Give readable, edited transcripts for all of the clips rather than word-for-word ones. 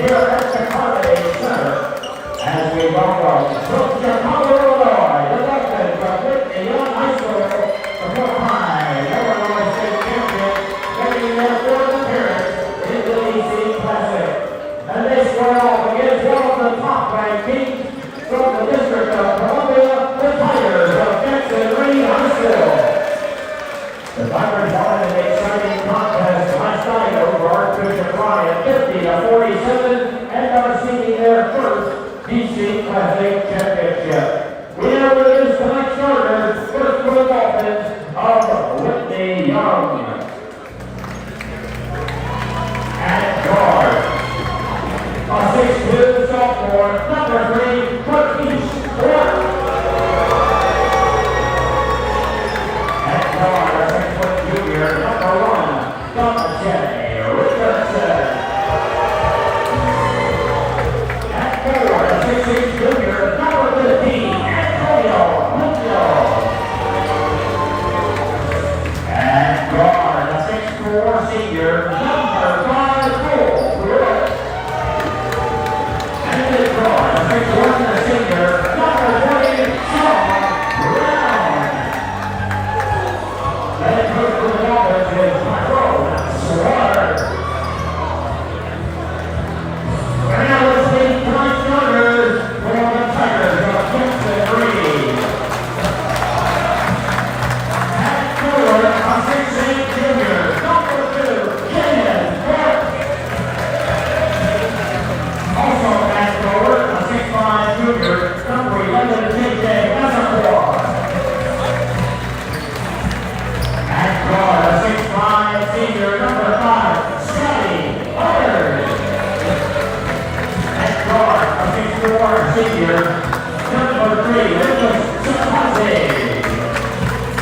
here at the Carnegie Center as we welcome from Chicago, Illinois, the Dolphins from Whitney High School, the four-time Illinois State champion, making their fourth appearance in the DC Classic. And they square off against one of the top-ranked teams from the District of Columbia, the Tigers of Jackson Reed High School. The Tigers won an exciting contest last night over Archbishop Ryan, 50-47, and are seeking their first DC Classic championship. We now introduce tonight's starters, first for the Dolphins of Whitney Young. At guard, a 6'2" sophomore, number 3, Marquise Clark. At guard, a 6' junior, number 1, Gonzaga Richardson. At forward, a 6'6" junior, number 15, Antonio Munoz. At guard, a 6'4" senior, number 5, Cole Brooks. And at guard, a 6'1" senior, number 20, Sean Brown. Head coach for the Dolphins is Tyrone Slaughter. And now let's meet tonight's starters for the Tigers of Jackson Reed. At forward, a 6'8" junior, number 2, Jaden Burke. Also at forward, a 6'5" junior, number 11, J.J. Reservoir. At guard, a 6'5" senior, number 5, Scotty Butters. At guard, a 6'4" senior, number 3, Nicholas Sapazi.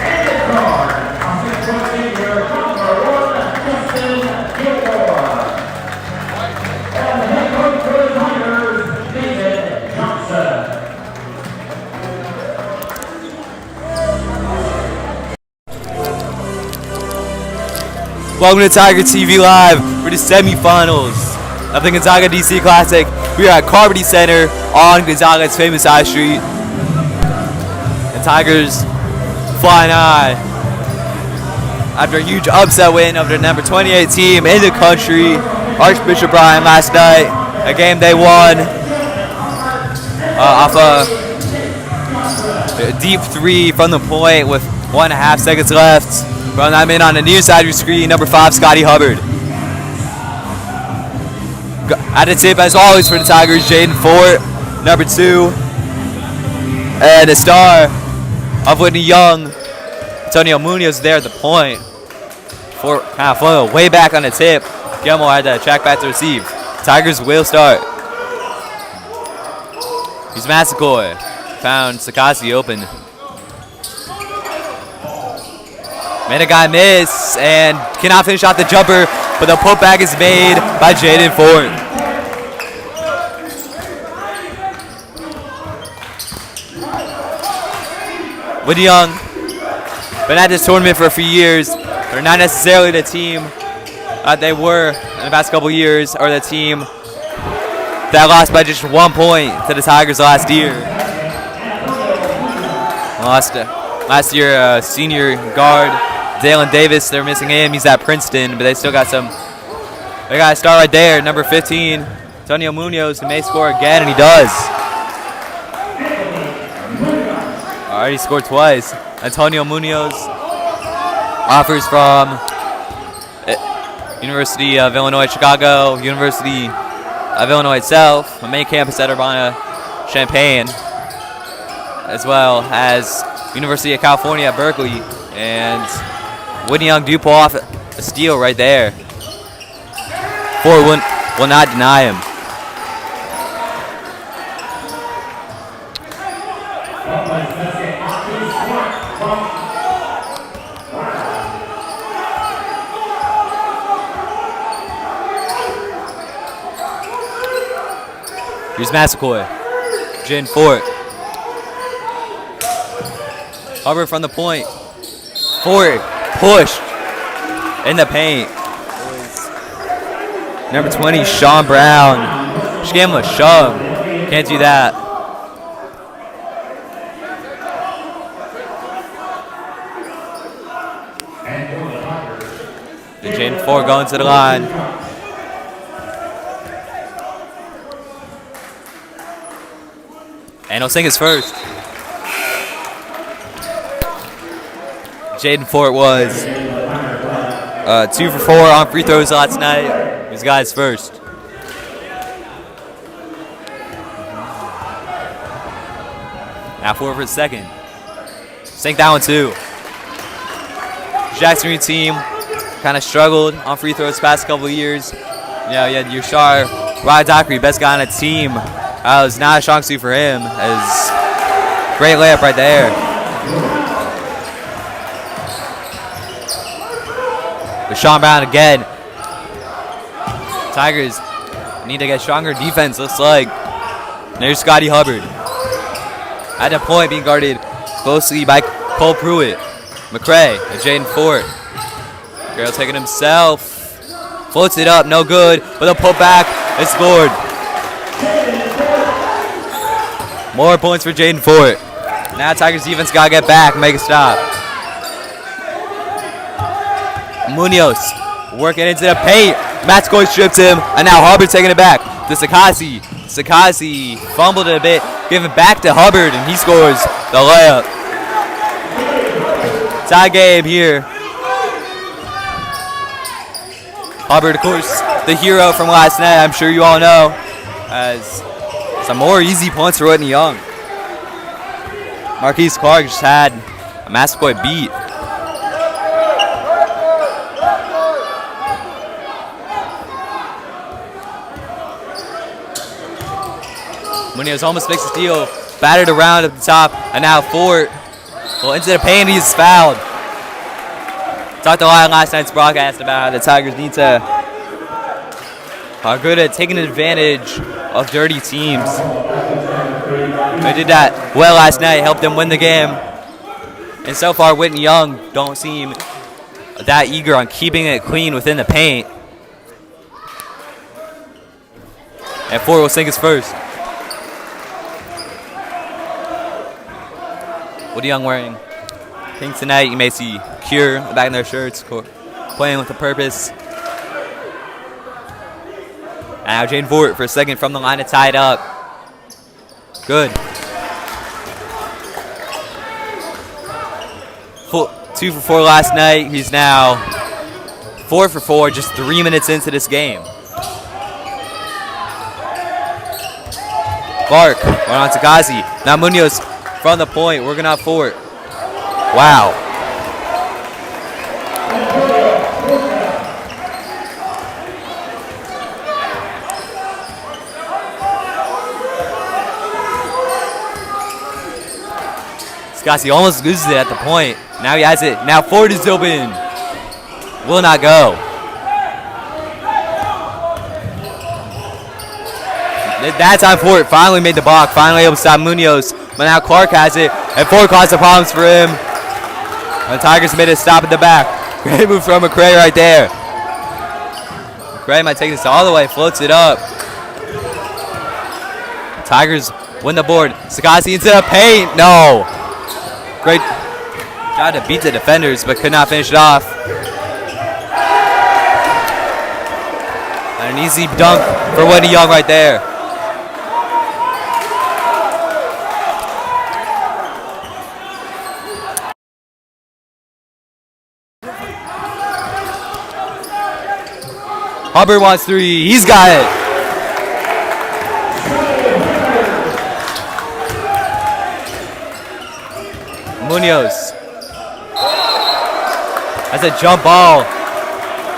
And at guard, a 6' senior, number 1, Justin Gilmore. And the head coach for the Tigers, David Johnson. Welcome to Tiger TV Live for the semifinals of the Gonzaga DC Classic. We are at Varsity Center on Gonzaga's famous High Street. The Tigers flying high after a huge upset win over the number 28 team in the country, Archbishop Ryan, last night. A game they won off a deep 3 from the point with 1.5 seconds left. Run that in on the near side of your screen, number 5, Scotty Hubbard. At the tip, as always, for the Tigers, Jaden Fort, number 2. And the star of Whitney Young, Antonio Munoz there at the point. For kind of flow way back on the tip. Gilmore had to track back to receive. Tigers will start. Here's Massacoy. Found Sakasi open. Made a guy miss and cannot finish off the jumper, but the putback is made by Jaden Ford. Whitney Young, been at this tournament for a few years. They're not necessarily the team they were in the past couple years, or the team that lost by just 1 point to the Tigers last year. Last year, senior guard Dalen Davis, they're missing him. He's at Princeton, but they still got some. They got a star right there, number 15, Antonio Munoz, who may score again, and he does. Already scored twice. Antonio Munoz offers from University of Illinois Chicago, University of Illinois itself, a main campus at Urbana-Champaign, as well as University of California at Berkeley. And Whitney Young do pull off a steal right there. Ford will not deny him. Here's Massacoy. Jen Fort. Hubbard from the point. Fort pushed in the paint. Number 20, Sean Brown. Just gave him a shove. Can't do that. The Jaden Ford going to the line. And he'll sink his first. Jaden Ford was 2 for 4 on free throws last night. He's got his first. Now 4 for his second. Sink that one too. Jackson Reed team kind of struggled on free throws the past couple of years. You know, you had Yashar, Ryan Dockery, best guy on the team. It was not a strong suit for him. As great layup right there. Deshaun Brown again. Tigers need to get stronger defense, looks like. There's Scotty Hubbard. At the point, being guarded closely by Cole Pruitt. McCray and Jaden Ford. Carroll taking himself. Floats it up, no good. But a putback is scored. More points for Jaden Ford. Now Tigers defense got to get back and make a stop. Munoz working into the paint. Matt Coy strips him. And now Hubbard taking it back to Sakasi. Sakasi fumbled it a bit. Giving back to Hubbard. And he scores the layup. Tie game here. Hubbard, of course, the hero from last night. I'm sure you all know. As some more easy points for Whitney Young. Marquise Clark just had a Massaquoi beat. Munoz almost makes a steal. Battered around at the top. And now Fort. Well, into the paint, he's fouled. Talked a lot on last night's broadcast about how the Tigers need to are good at taking advantage of dirty teams. They did that well last night, helped them win the game. And so far, Whitney Young don't seem that eager on keeping it clean within the paint. And Ford will sink his first. Whitney Young wearing pink tonight. You may see Cure back in their shirts, playing with a purpose. And now Jaden Ford for a second from the line to tie it up. Good. 2 for 4 last night. He's now 4 for 4, just 3 minutes into this game. Clark, going on to Gazi. Now Munoz from the point, working out Ford. Wow. Scotty almost loses it at the point. Now he has it. Now Ford is open. Will not go. That time Ford finally made the block. Finally able to stop Munoz. But now Clark has it. And Ford caused the problems for him. And the Tigers made a stop at the back. Great move from McCray right there. McCray might take this all the way. Floats it up. Tigers win the board. Sakasi into the paint. No. Great. Tried to beat the defenders, but could not finish it off. And an easy dunk for Whitney Young right there. Hubbard wants 3. He's got it. Munoz. That's a jump ball.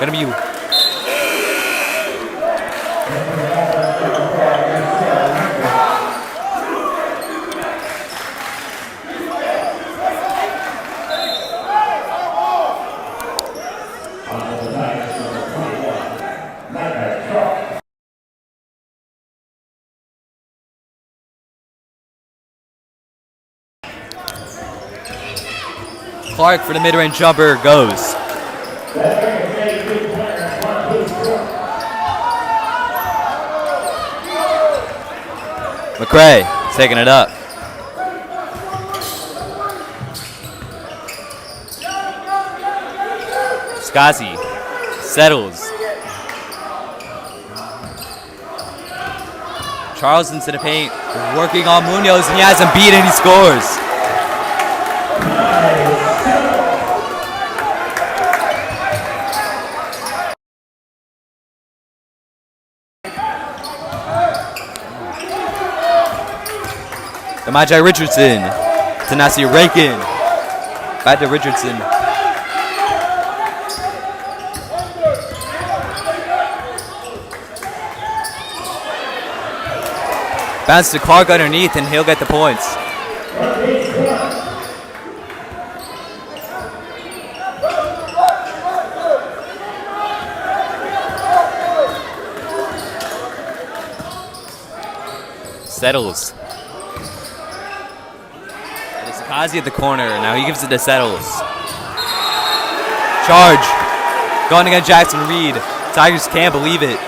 Gonna be. Clark for the mid-range jumper goes. McCray taking it up. Scotty settles. Charles into the paint, working on Munoz, and he has him beat and he scores. The Magi Richardson to Nasir Rakin. Back to Richardson. Bounce to Clark underneath and he'll get the points. Settles. It's Kazi at the corner. Now he gives it to Settles. Charge. Going against Jackson Reed. Tigers can't believe it.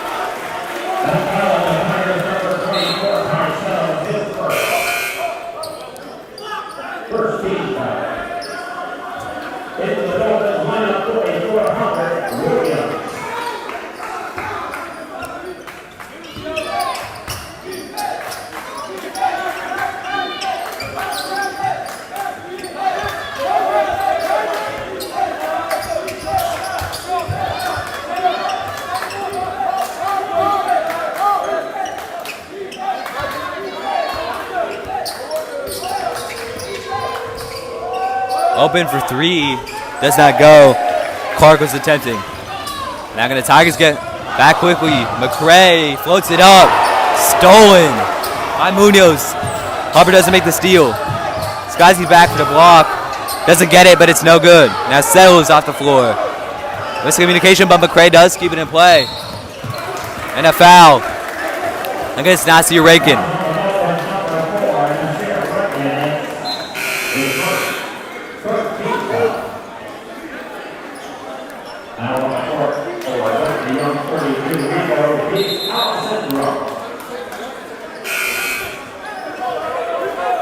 Open for three. Does not go. Clark was attempting. Now going to Tigers get back quickly. McCray floats it up. Stolen by Munoz. Hubbard doesn't make the steal. Skizy back for the block. Doesn't get it, but it's no good. Now Settles off the floor. Miscommunication, but McCray does keep it in play. And a foul against Nasir Rakin.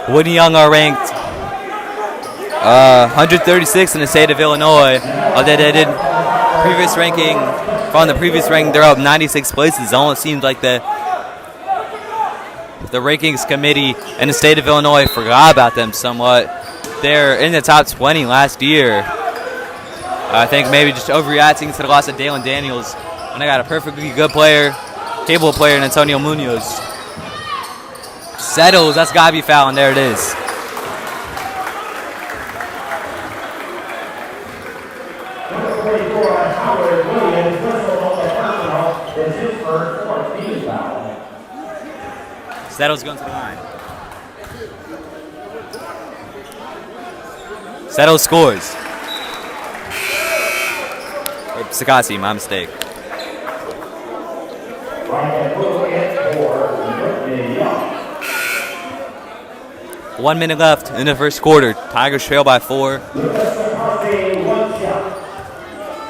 Whitney Young are ranked 136 in the state of Illinois. Although they did previous ranking, from the previous ranking, they're up 96 places. It almost seems like the rankings committee in the state of Illinois forgot about them somewhat. They're in the top 20 last year. I think maybe just overreacting to the loss of Dalen Daniels when they got a perfectly good player, capable player in Antonio Munoz. Settles, that's gotta be foul, and there it is. Settles going to the line. Settles scores. Sakasi, my mistake. 1 minute left in the first quarter. Tigers trail by 4.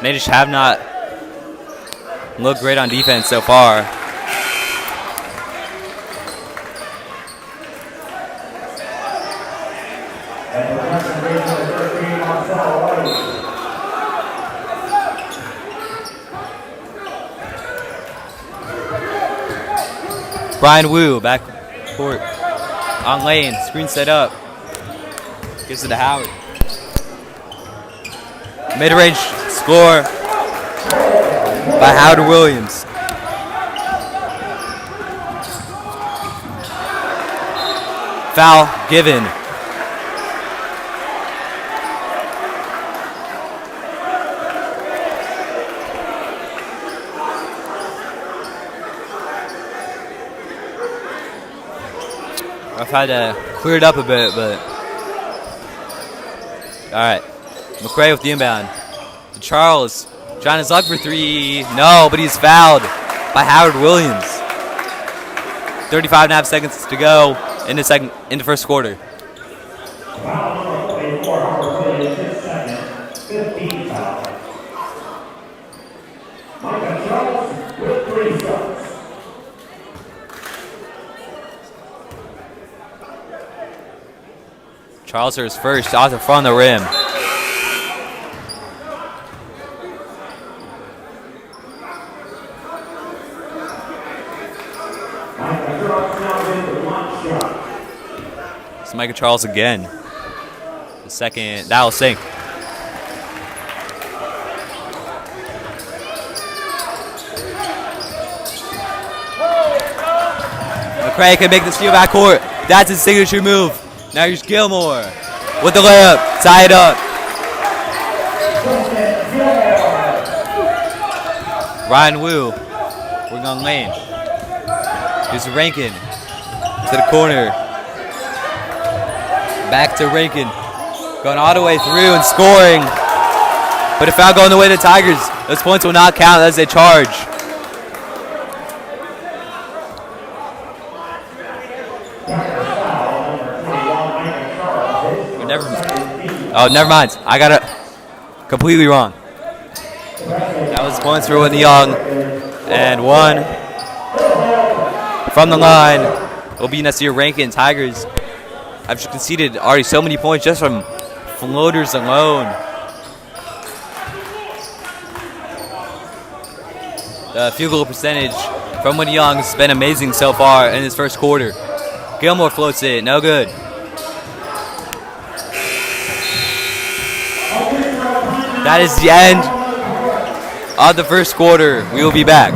They just have not looked great on defense so far. Brian Wu back court on lane, screen set up, gives it to Howard. Mid-range score by Howard Williams. Foul given. I've had to clear it up a bit, but all right. McCray with the inbound. To Charles, trying his luck for 3. No, but he's fouled by Howard Williams. 35.5 seconds to go in the first quarter. Charles is first off the front of the rim. It's Micah Charles again. The second, that'll sink. McCray can make the steal backcourt. That's his signature move. Now here's Gilmore with the layup. Tie it up. Ryan Wu working on lane. Here's Rankin to the corner. Back to Rankin. Going all the way through and scoring. But a foul going the way of the Tigers. Those points will not count as they charge. Never mind. I got it completely wrong. That was points for Whitney Young. And one from the line will be next year Rankin. Tigers have conceded already so many points just from floaters alone. The field goal percentage from Whitney Young has been amazing so far in his first quarter. Gilmore floats it. No good. That is the end of the first quarter. We will be back.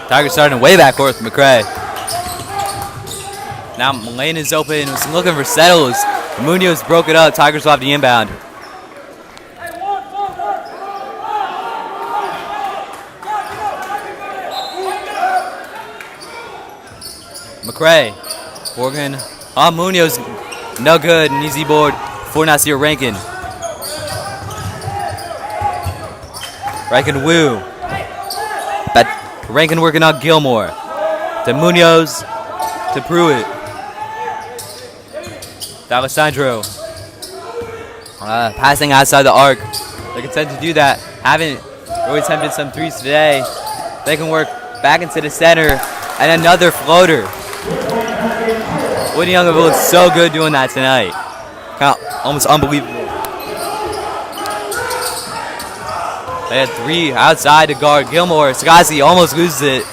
Tigers starting way back court with McCray. Now Lane is open. Was looking for settles. Munoz broke it up. Tigers will have the inbound. McCray working on Munoz. No good. An easy board for Nasir Rankin. Rankin Wu. Rankin working on Gilmore. To Munoz. To Pruitt. D'Alessandro. Passing outside the arc. They can tend to do that. Haven't really attempted some threes today. They can work back into the center. And another floater. Whitney Young have looked so good doing that tonight. Kind of almost unbelievable. They had three outside to guard Gilmore. Sagasi almost loses it.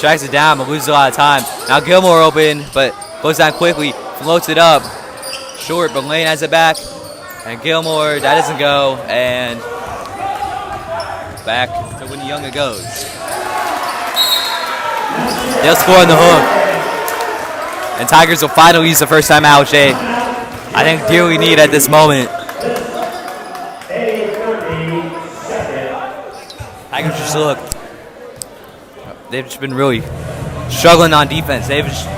Tracks it down, but loses a lot of time. Now Gilmore open, but goes down quickly. Floats it up. Short, but Lane has it back. And Gilmore, that doesn't go. And back to Whitney Young it goes. They'll score on the hook. And Tigers will finally use the first time out, Jay. I think dearly need at this moment. Tigers just look. They've just been really struggling on defense. They've just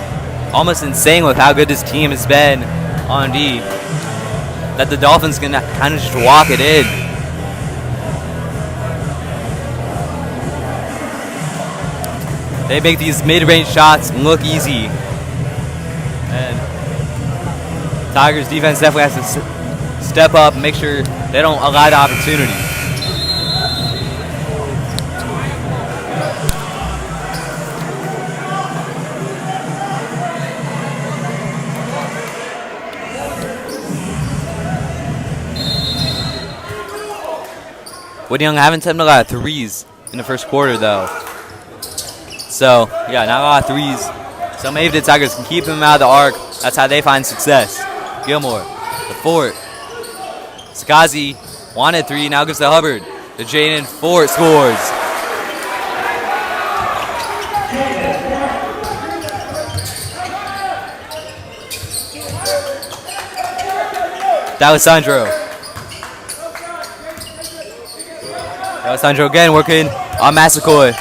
almost insane with how good this team has been on D. That the Dolphins can kind of just walk it in. They make these mid-range shots look easy. And Tigers defense definitely has to step up and make sure they don't allow the opportunity. Whitney haven't attempted a lot of threes in the first quarter, though. So, yeah, not a lot of threes. So maybe the Tigers can keep him out of the arc. That's how they find success. Gilmore, the Fort. Sakazi wanted three, now gives to Hubbard. The Jaden Fort scores. D'Alessandro. D'Alessandro again working on Massacoy.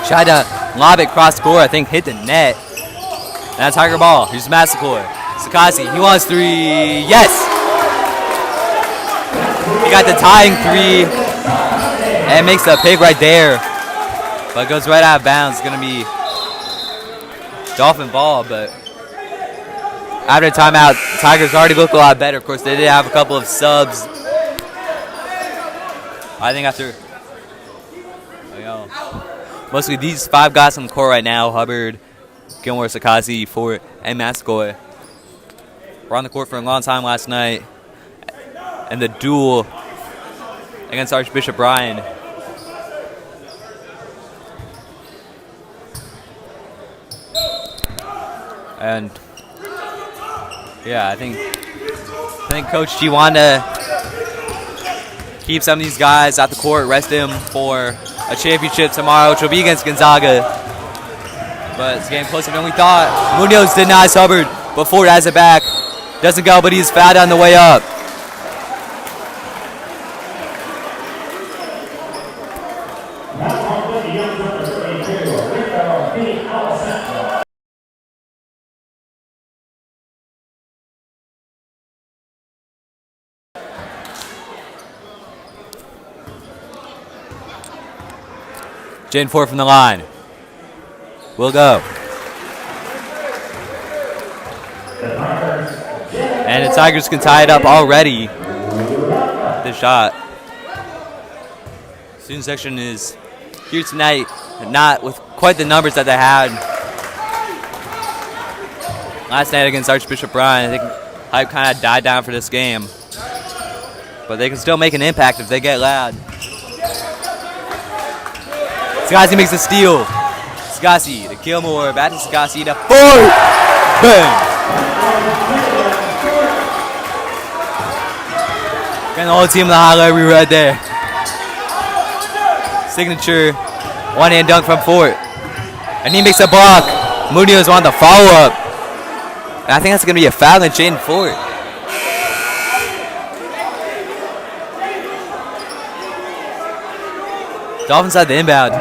Tried to lob it cross court, I think hit the net. And that's Tiger ball. Here's Massacoy. Sakazi, he wants three. Yes! He got the tying three. And makes the pick right there. But goes right out of bounds. It's going to be Dolphin ball, but after timeout, Tigers already look a lot better. Of course, they did have a couple of subs. I think after, mostly these five guys on the court right now, Hubbard, Gilmore, Sakazi, Fort, and Massacoy, were on the court for a long time last night. And the duel against Archbishop Bryan. And yeah, I think Coach G wanted to keep some of these guys out the court, rest them for a championship tomorrow, which will be against Gonzaga. But it's getting closer than we thought. Munoz denies Hubbard, but Ford has it back. Doesn't go, but he's fouled on the way up. Jaden Ford from the line. Will go. And the Tigers can tie it up already. This shot. Student section is here tonight, not with quite the numbers that they had last night against Archbishop Bryan. I think hype kind of died down for this game. But they can still make an impact if they get loud. Sakazi makes a steal. Sakazi to Gilmore. Back to Sakazi to Ford. Bang! Getting the whole team in the highlight reel right there. Signature one-hand dunk from Fort. And he makes a block. Munoz on the follow-up. And I think that's going to be a foul on Jaden Fort. Dolphins had the inbound.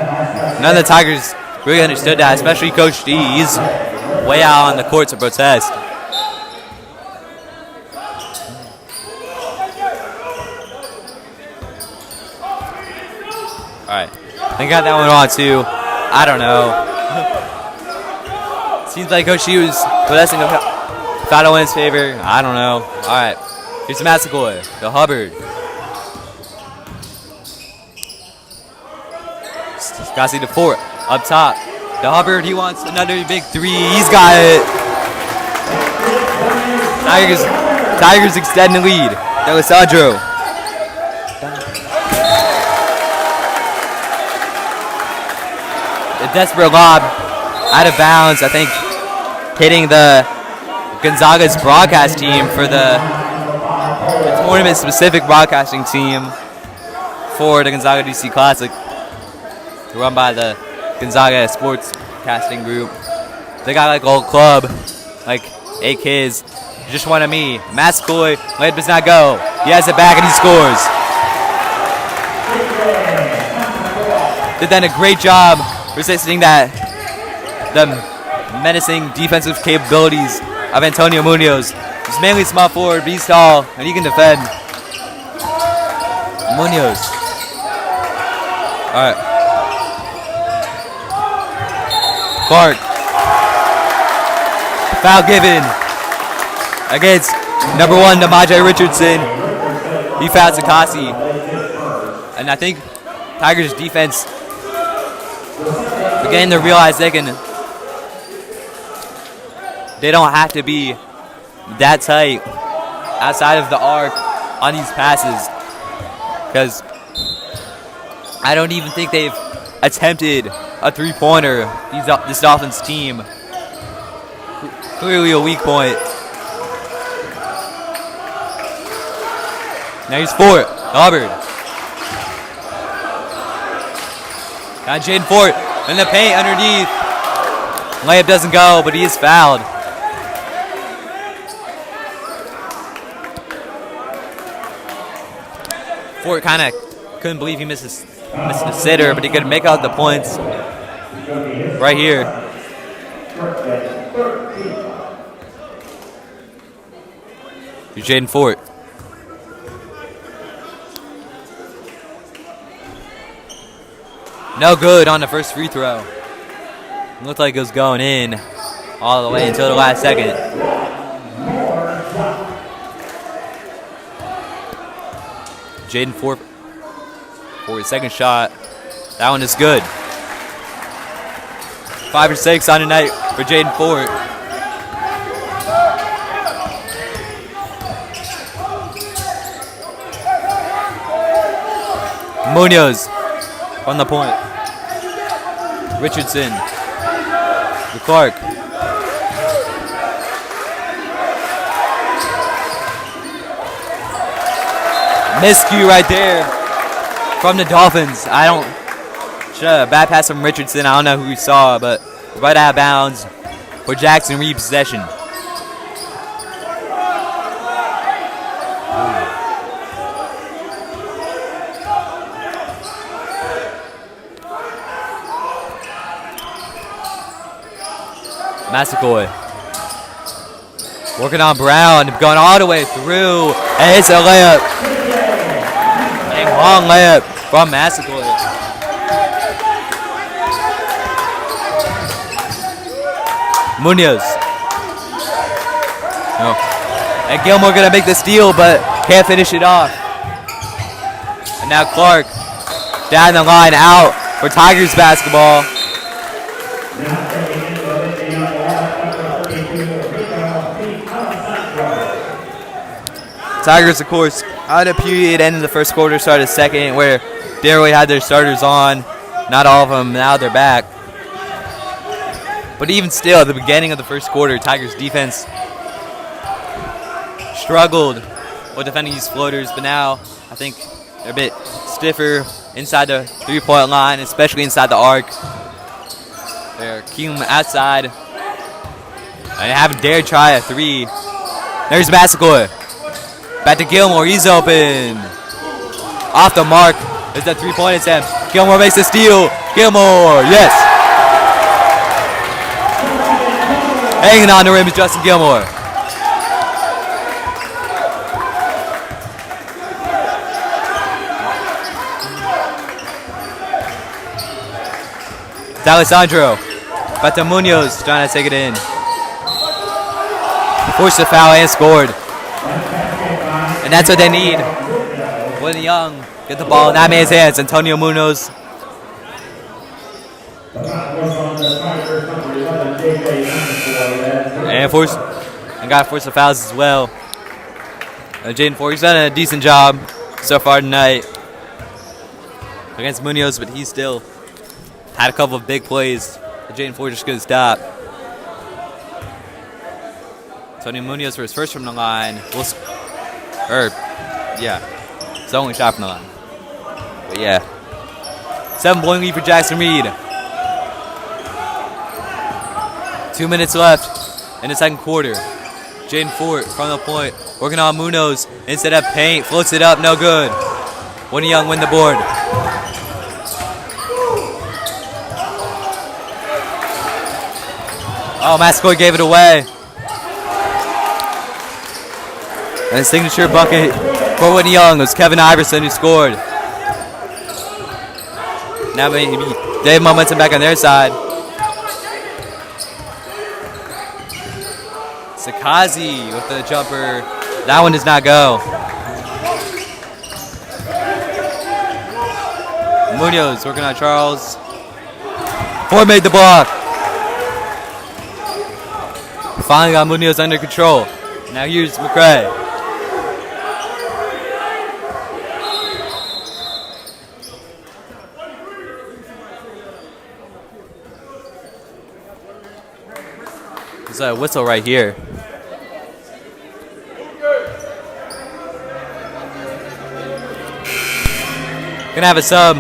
None of the Tigers really understood that, especially Coach D. He's way out on the court to protest. All right, they got that one on too. I don't know. Seems like Coach D was protesting the foul in his favor. I don't know. All right, here's Massacoy to Hubbard. Sakazi to Fort, up top. To Hubbard, he wants another big three. He's got it. Tigers extend the lead. D'Alessandro. A desperate lob out of bounds, I think, hitting the Gonzaga's broadcast team for the tournament-specific broadcasting team for the Gonzaga DC Classic, run by the Gonzaga Sports Casting Group. They got like a whole club, like 8 kids. Just one of me. Massacoy, late does not go. He has it back and he scores. They've done a great job resisting the menacing defensive capabilities of Antonio Munoz. He's mainly small forward, but he's tall and he can defend. Munoz. All right. Clark. Foul given against number 1, Demaje Richardson. He fouls Akasi. And I think Tigers defense beginning to realize they don't have to be that tight outside of the arc on these passes, because I don't even think they've attempted a three-pointer. This Dolphins team, clearly a weak point. Now he's Fort. Hubbard. Now Jaden Fort in the paint underneath. Layup doesn't go, but he is fouled. Fort kind of couldn't believe he missed the sitter, but he could make out the points right here. Here's Jaden Fort. No good on the first free throw. It looked like it was going in all the way until the last second. Jaden Fort for his second shot. That one is good. 5 or 6 on the night for Jaden Fort. Munoz on the point. Richardson. To Clark. Miscue right there from the Dolphins. Bad pass from Richardson. I don't know who we saw, but right out of bounds for Jackson repossession. Massaquoi working on Brown, going all the way through, and it's a layup. A long layup from Massaquoi. Munoz. No. And Gilmore gonna make the steal, but can't finish it off. And now Clark down the line out for Tigers basketball. Tigers, of course, out of period, end of the first quarter, started second, where they already had their starters on. Not all of them, now they're back. But even still, at the beginning of the first quarter, Tigers defense struggled with defending these floaters, but now I think they're a bit stiffer inside the three-point line, especially inside the arc. They're keeping them outside. They haven't dared try a three. There's Massaquoi. Back to Gilmore, he's open. Off the mark is the three-point attempt. Gilmore makes the steal. Gilmore, yes. Hanging on the rim is Justin Gilmore. It's Alessandro. Back to Munoz, trying to take it in. Forced the foul and scored. And that's what they need. Whitney Young get the ball in that man's hands. Antonio Munoz. And got forced the fouls as well. Jaden Fort, he's done a decent job so far tonight against Munoz, but he still had a couple of big plays that Jaden Fort just couldn't stop. Antonio Munoz for his first from the line. It's the only shot from the line. But yeah. 7-point lead for Jackson Reed. 2 minutes left in the second quarter. Jaden Fort from the point, working on Munoz instead of paint, floats it up, no good. Whitney Young win the board. Oh, Massaquoi gave it away. And a signature bucket for Whitney Young. It was Kevin Iverson who scored. Now maybe they have momentum back on their side. Sakazi with the jumper. That one does not go. Munoz working on Charles. Ford made the block. Finally got Munoz under control. Now here's McCray. There's a whistle right here. Gonna have a sub.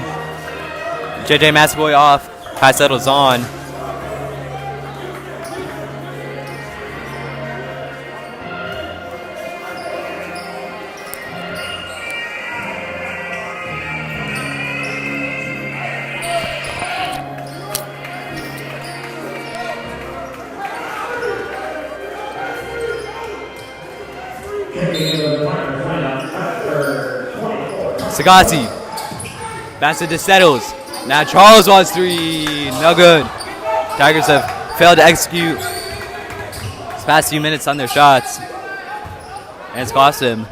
JJ Massaboy off. High settles on. Sagasi. Bounce it to Settles. Now Charles wants three. No good. Tigers have failed to execute this past few minutes on their shots. And it's cost him.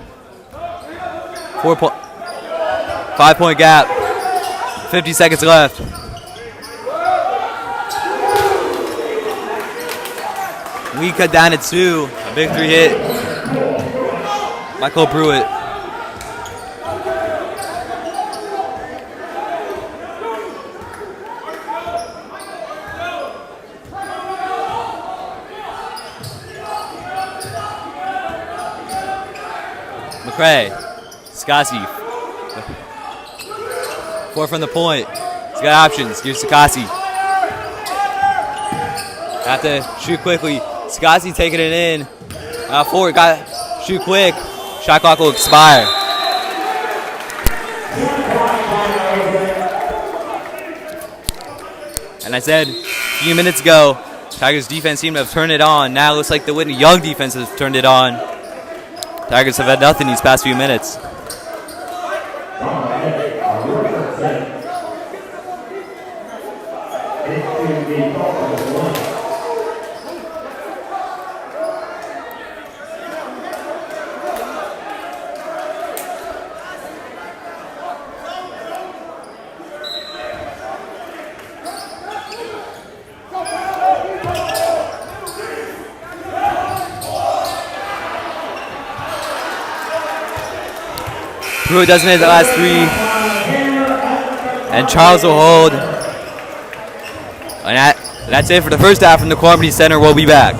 5-point gap. 50 seconds left. We cut down to 2. A big 3 hit. Michael Pruitt. McCray. Scassi. 4 from the point. He's got options. Here's Sakasi. Have to shoot quickly. Scassi taking it in. Forward. Got shoot quick. Shot clock will expire. And I said a few minutes ago, Tigers defense seemed to have turned it on. Now it looks like the Whitney Young defense has turned it on. Tigers have had nothing these past few minutes. Pruitt doesn't hit the last 3. And Charles will hold. And that's it for the first half from the Carmody Center. We'll be back.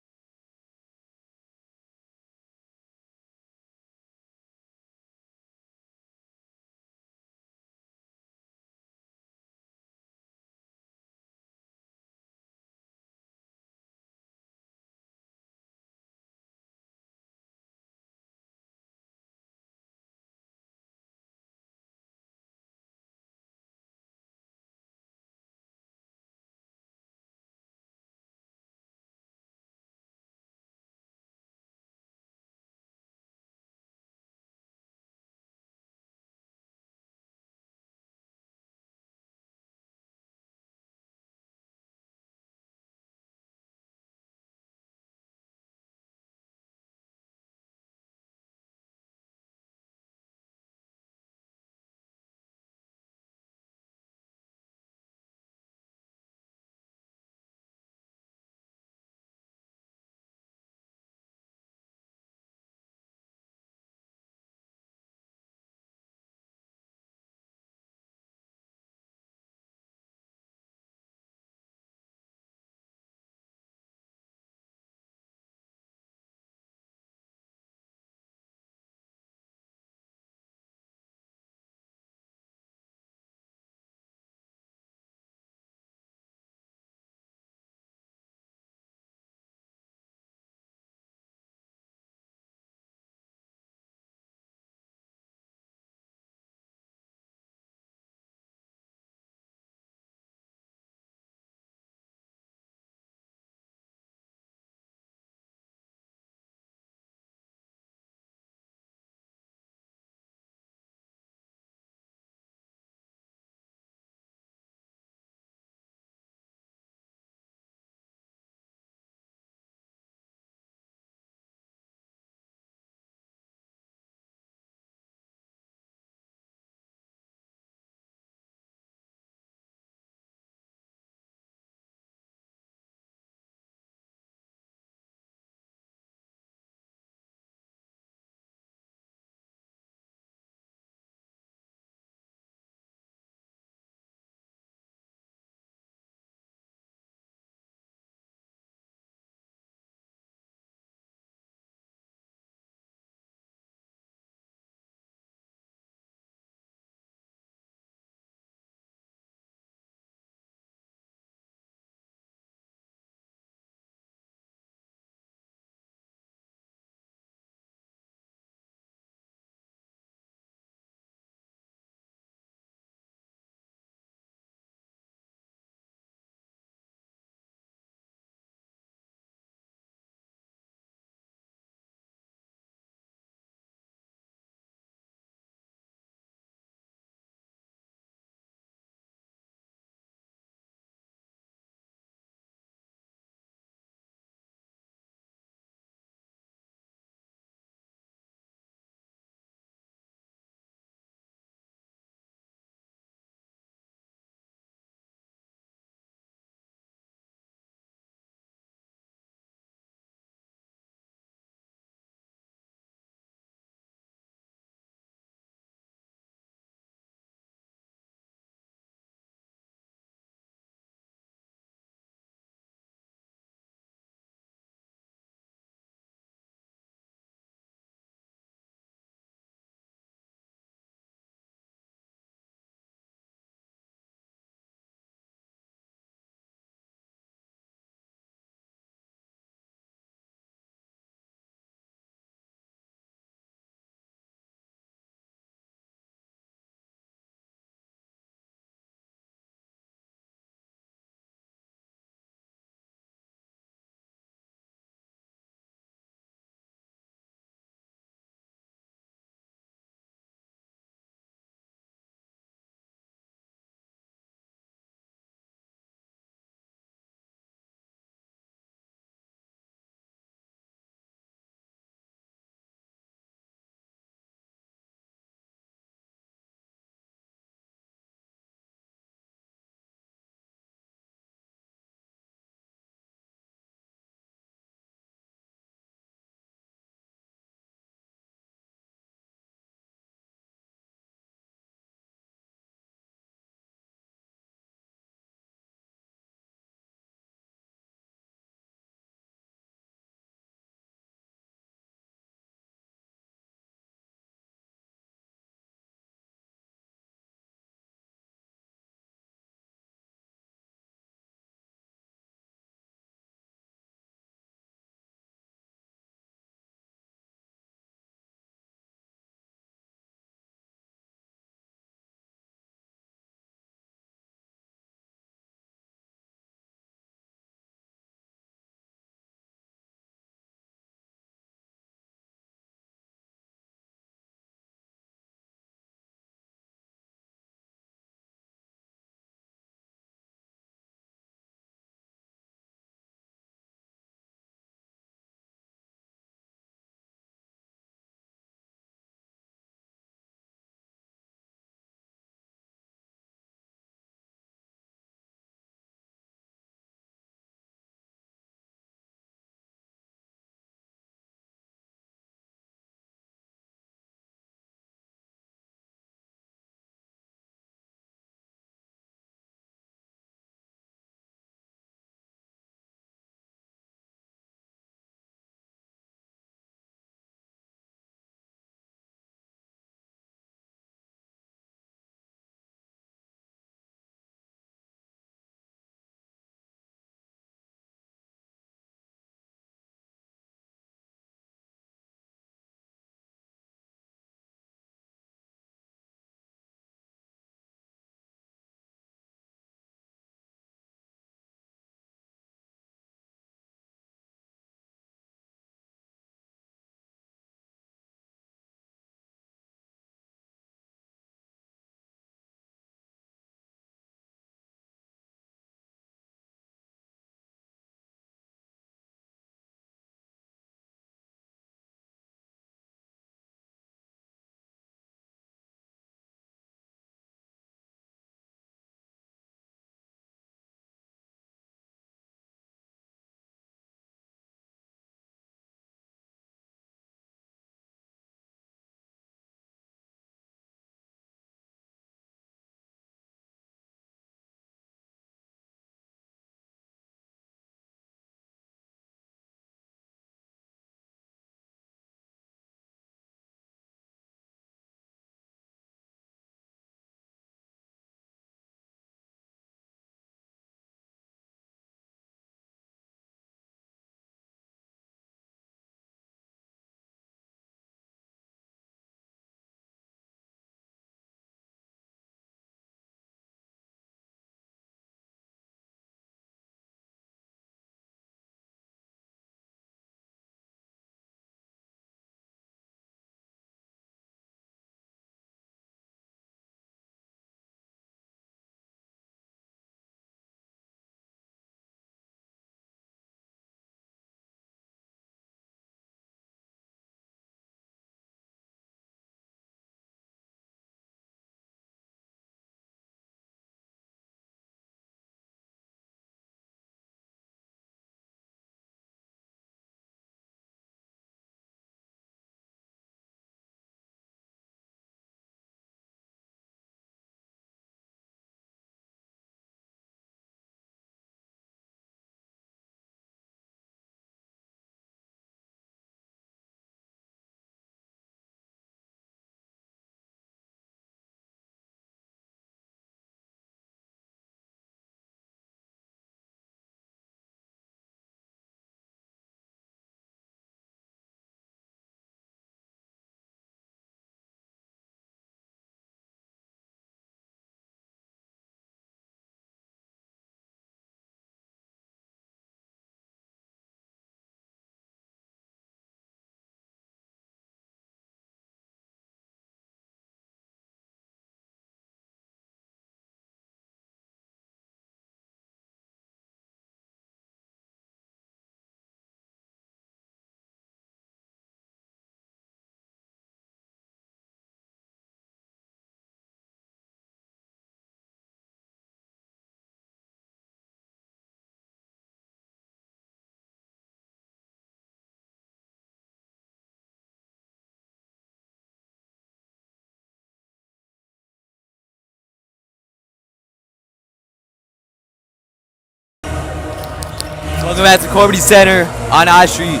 Welcome back to Corbett Center on I Street.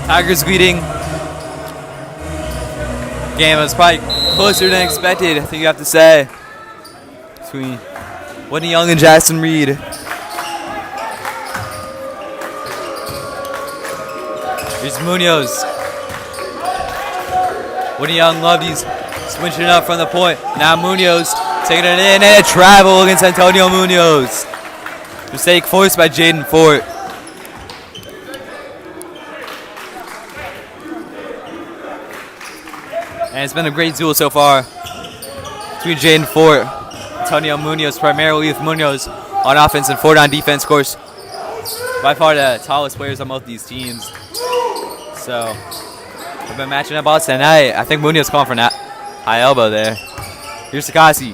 Tigers leading. Game was probably closer than expected, I think you have to say, between Whitney Young and Jackson Reed. Here's Munoz. Whitney Young loved these switching up from the point. Now Munoz taking it in and a travel against Antonio Munoz. Mistake forced by Jaden Fort. And it's been a great duel so far between Jaden Fort, Antonio Munoz, primarily with Munoz on offense and Fort on defense. Of course, by far the tallest players on both these teams. So we've been matching up all tonight. I think Munoz calling for that high elbow there. Here's Sakasi.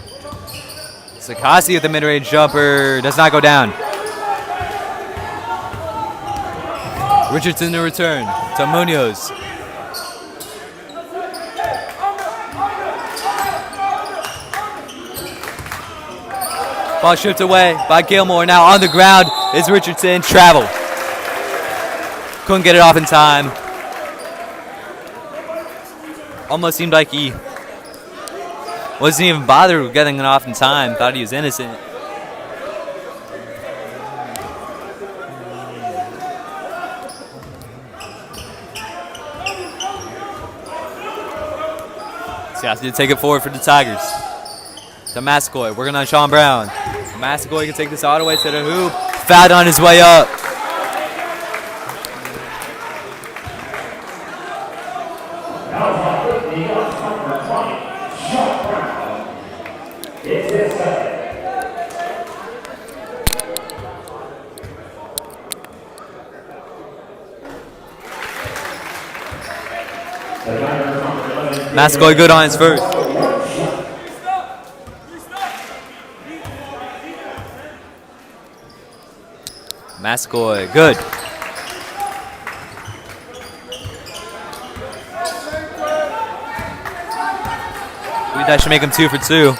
Sakasi with the mid-range jumper does not go down. Richardson to return to Munoz. Ball stripped away by Gilmore. Now on the ground is Richardson. Travel. Couldn't get it off in time. Almost seemed like he wasn't even bothered with getting it off in time. Thought he was innocent. So he has to take it forward for the Tigers. To Massacoy, working on Sean Brown. Massacoy can take this all the way to the hoop. Fouled on his way up. Massacoy good on his first. Massacoy, good. That should make him 2 for 2.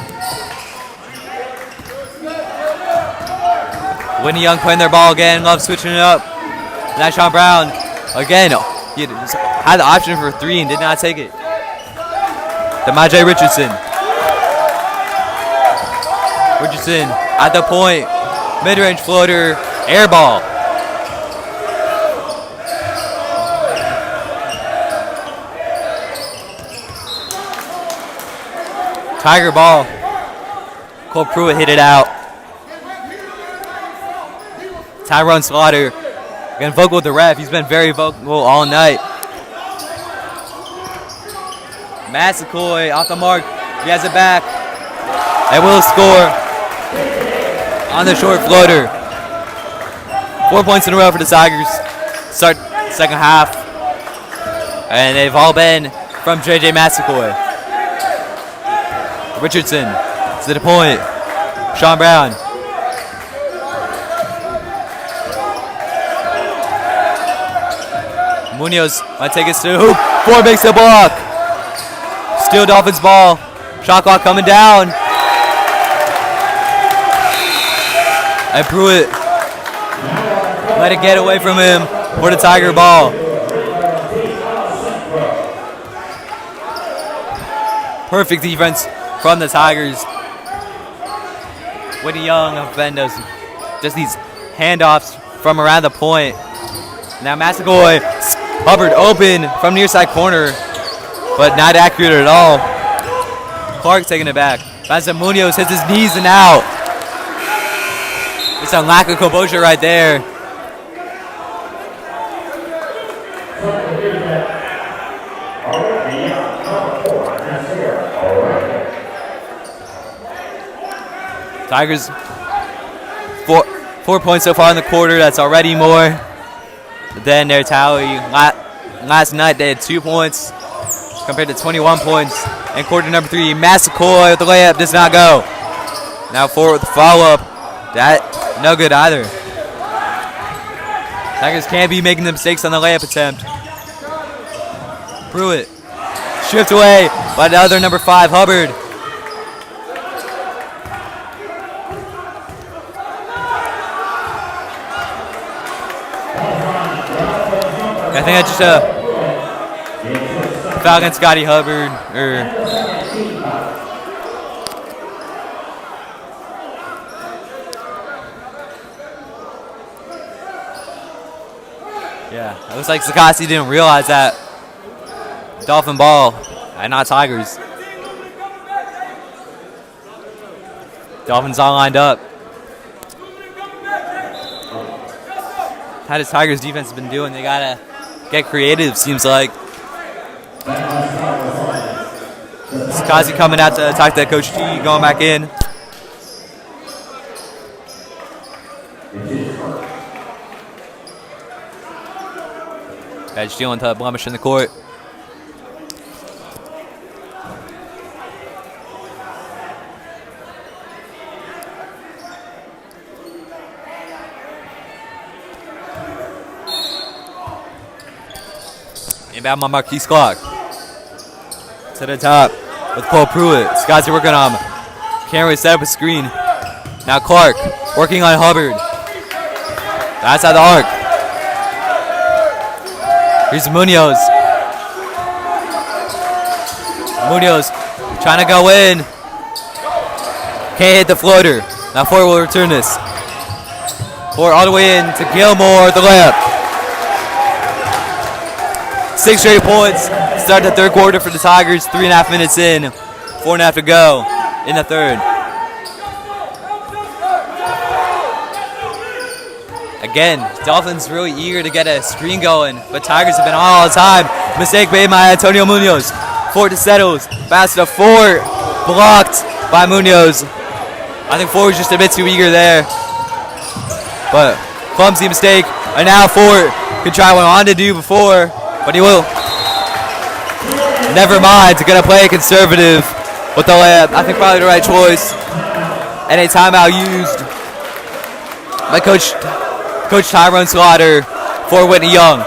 Whitney Young playing their ball again. Love switching it up. Now Sean Brown again. He had the option for 3 and did not take it. DeMajay Richardson. Richardson at the point. Mid-range floater. Air ball. Tiger ball. Cole Pruitt hit it out. Tyrone Slaughter getting vocal with the ref. He's been very vocal all night. Massacoy off the mark. He has it back. And will score on the short floater. 4 points in a row for the Tigers. Start second half. And they've all been from JJ Massacoy. Richardson to the point. Sean Brown. Munoz might take it to the hoop. Ford makes the block. Still Dolphins ball. Shot clock coming down. And Pruitt let it get away from him for the Tiger ball. Perfect defense from the Tigers. Whitney Young of Vendos. Just these handoffs from around the point. Now Massacoy, Hubbard open from near side corner, but not accurate at all. Clark taking it back. Vincent Munoz hits his knees and out. It's a lack of composure right there. Tigers, four points so far in the quarter. That's already more than their tally. Last night they had 2 points compared to 21 points in quarter number 3. Massacoy with the layup does not go. Now Ford with the follow-up. That no good either. Tigers can't be making the mistakes on the layup attempt. Pruitt stripped away by the other number 5, Hubbard. think that's just a foul against Scotty Hubbard. Yeah, it looks like Sakasi didn't realize that. Dolphin ball, and not Tigers. Dolphins all lined up. How does Tigers defense been doing? They gotta get creative, seems like. Sakasi coming out to attack that Coach T, going back in. Guys dealing to a blemish in the court. Inbound by Marquise Clark. To the top with Cole Pruitt. Scotty working on him. Cameron set up a screen. Now Clark working on Hubbard. That's at the arc. Here's Munoz. Munoz trying to go in. Can't hit the floater. Now Ford will return this. Ford all the way in to Gilmore at the layup. 6 straight points. Start the third quarter for the Tigers. 3.5 minutes in. 4.5 to go in the third. Again, Dolphins really eager to get a screen going, but Tigers have been on all the time. Mistake made by Antonio Munoz. Ford settles. Pass to Ford. Blocked by Munoz. I think Ford was just a bit too eager there. But clumsy mistake. And now Ford could try what he wanted to do before, but he will. Never mind. He's going to play conservative with the layup. I think probably the right choice. And a timeout used by Coach Tyrone Slaughter for Whitney Young.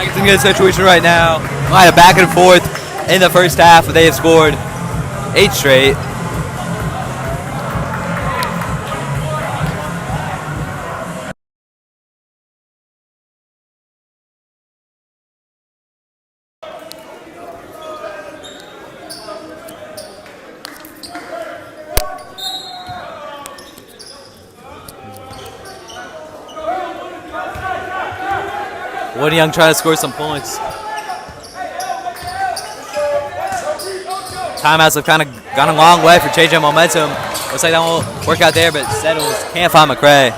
In a good situation right now. Kind of back and forth in the first half, but they have scored 8 straight. Whitney Young trying to score some points. Timeouts have kind of gone a long way for changing momentum. Looks like that won't work out there, but settles. Can't find McCray.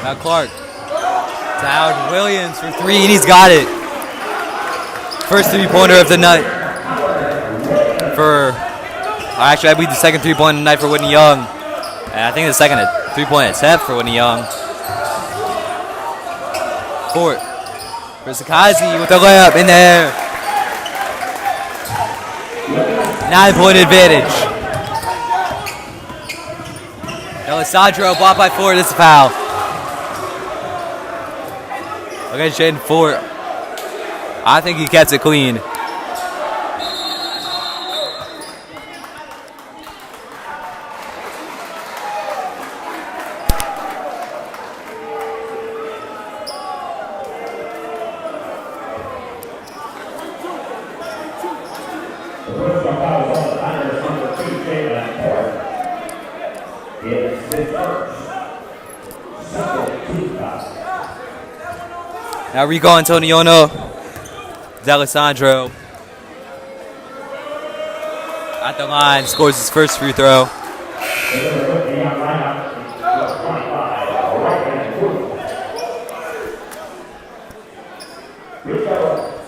Now Clark to Howard Williams for 3, and he's got it. First 3-pointer of the night actually I believe the second 3-pointer of the night for Whitney Young. And I think the second 3-point attempt for Whitney Young. Fort for Sakazi with the layup in there. 9-point advantage. Alessandro blocked by Fort. This is a foul. Okay, Shaden Fort. I think he kept it clean. Now Rico Antoniono, D'Alessandro at the line, scores his first free throw.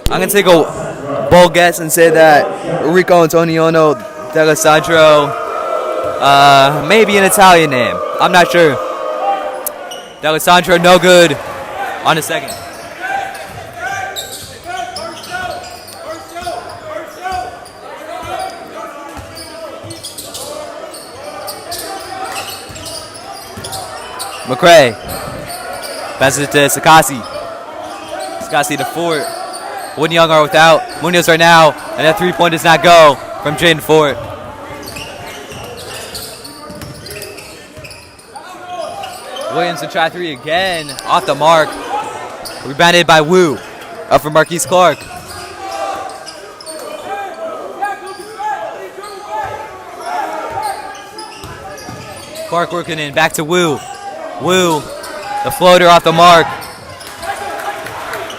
I'm going to take a bold guess and say that Rico Antoniono, D'Alessandro Maybe an Italian name. I'm not sure. D'Alessandro, no good on the second. McCray passes it to Sakasi. Sakasi to Fort. Whitney Young are without Munoz right now, and that 3-point does not go from Jaden Fort. Williams to try three again, off the mark. Rebounded by Wu, up for Marquise Clark. Clark working in, back to Wu. Wu, the floater off the mark.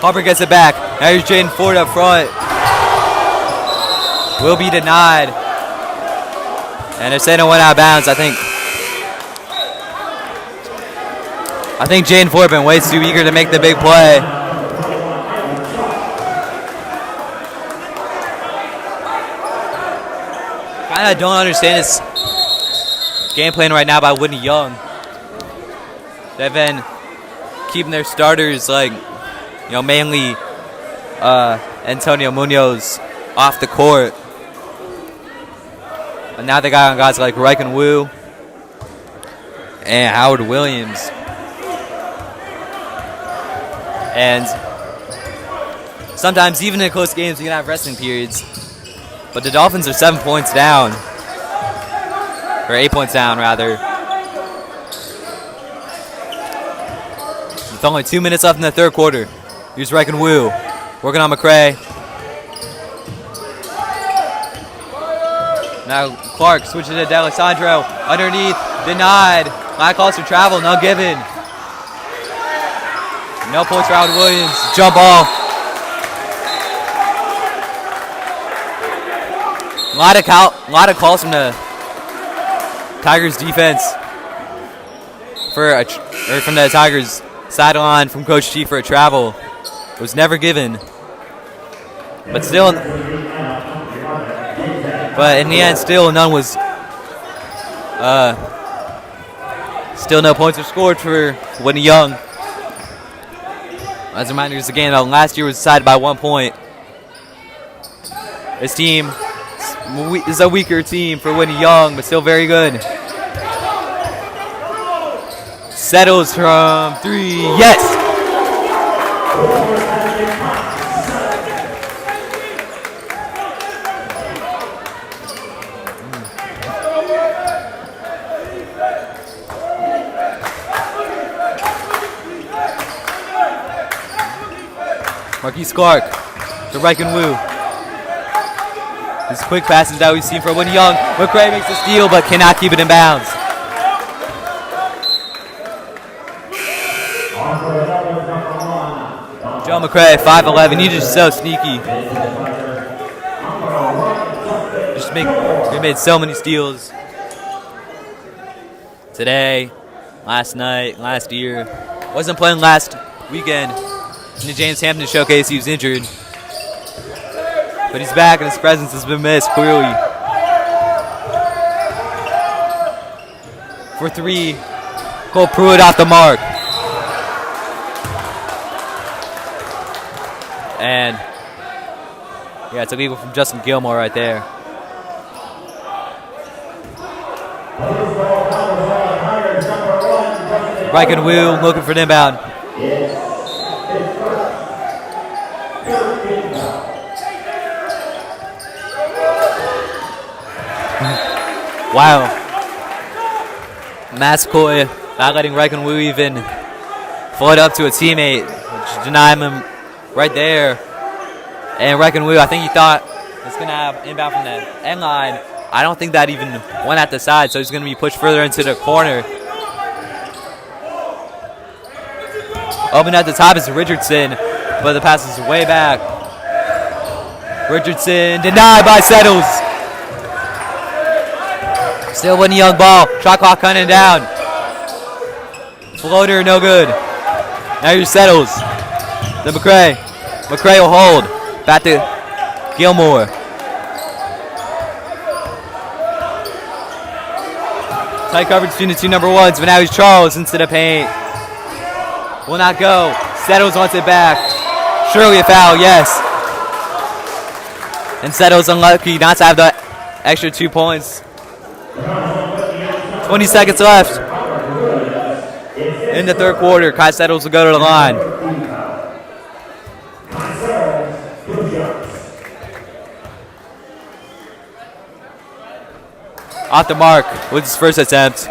Harper gets it back. Now here's Jaden Ford up front. Will be denied. And they're saying it went out of bounds, I think Jaden Ford been way too eager to make the big play. Kinda don't understand this game plan right now by Whitney Young. They've been keeping their starters mainly Antonio Munoz off the court. But now they got on guys like Reichen Wu and Howard Williams. And sometimes even in close games you can have resting periods. But the Dolphins are 7 points down. Or 8 points down rather. With only 2 minutes left in the third quarter. Here's Reichen Wu, working on McCray. Now Clark switches to D'Alessandro, underneath, denied. High calls for travel, no given. No points for Howard Williams, jump ball. A lot of calls from the Tigers defense from the Tigers sideline from Coach T for a travel. It was never given. But in the end, still none was. Still no points were scored for Whitney Young. As a reminder, it's a game that last year was decided by 1 point. This team is a weaker team for Whitney Young, but still very good. Settles from three. Yes! Marquise Clark to Reichen Wu. These quick passes that we've seen from Whitney Young. McCray makes a steal but cannot keep it in bounds. Joe McCray, 5'11", he's just so sneaky. He made so many steals today, last night, last year. Wasn't playing last weekend in the James Hampton Showcase. He was injured, but he's back and his presence has been missed clearly. For three, Cole Pruitt off the mark. And yeah, it's illegal from Justin Gilmore right there. Reichen Wu looking for an inbound. Wow. Mascoy not letting Reichen Wu even float up to a teammate. Just denying him right there. And Reichen Wu, I think he thought it's going to have inbound from the end line. I don't think that even went at the side, so he's going to be pushed further into the corner. Open at the top is Richardson, but the pass is way back. Richardson denied by Settles. Still Whitney Young ball. Shot clock counting down. Floater, no good. Now here's Settles. Then McCray. McCray will hold. Back to Gilmore. Tight coverage between the two number ones, but now he's Charles into the paint. Will not go. Settles wants it back. Surely a foul, yes. And Settles unlucky not to have the extra 2 points. 20 seconds left in the third quarter. Kai Settles will go to the line. Off the mark with his first attempt.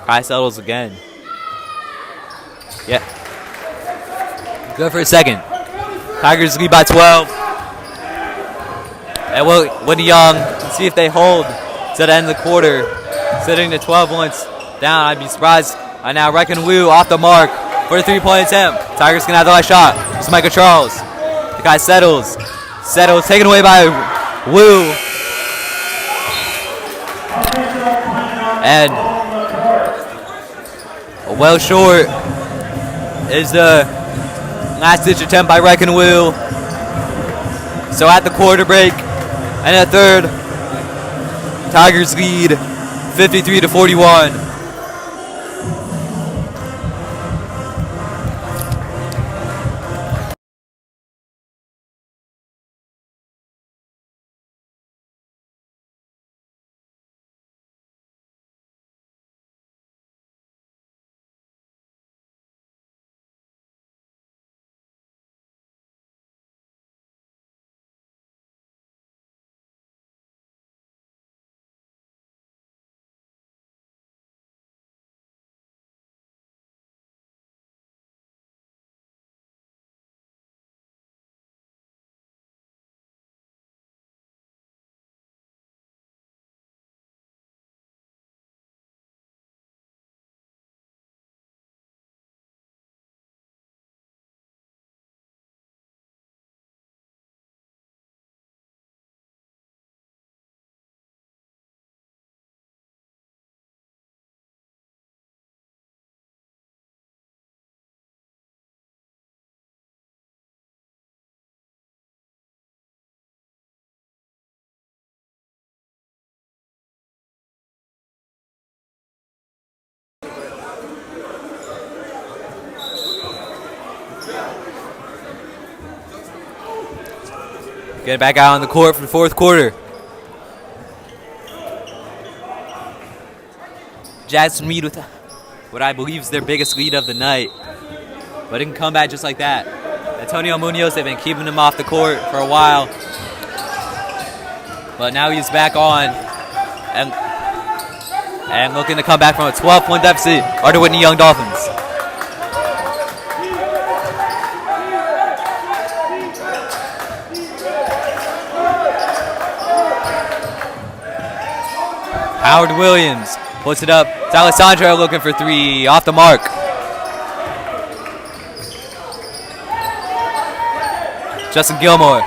Kai Settles again. Yeah. Go for a second. Tigers lead by 12. And Whitney Young, let's see if they hold to the end of the quarter. Sitting to 12 points down. I'd be surprised. And now Reckon Wu off the mark for a 3-point attempt. Tigers gonna have the last shot. It's Michael Charles. The guy settles. Settles taken away by Wu. And well short is the last-ditch attempt by Reckon Wu. So at the quarter break and at third, Tigers lead 53-41. Get back out on the court for the fourth quarter. Jackson Reed with what I believe is their biggest lead of the night. But it can come back just like that. Antonio Munoz, they've been keeping him off the court for a while. But now he's back on. And looking to come back from a 12-point deficit are the Whitney Young Dolphins. Howard Williams puts it up. It's Alessandro looking for three. Off the mark. Justin Gilmore.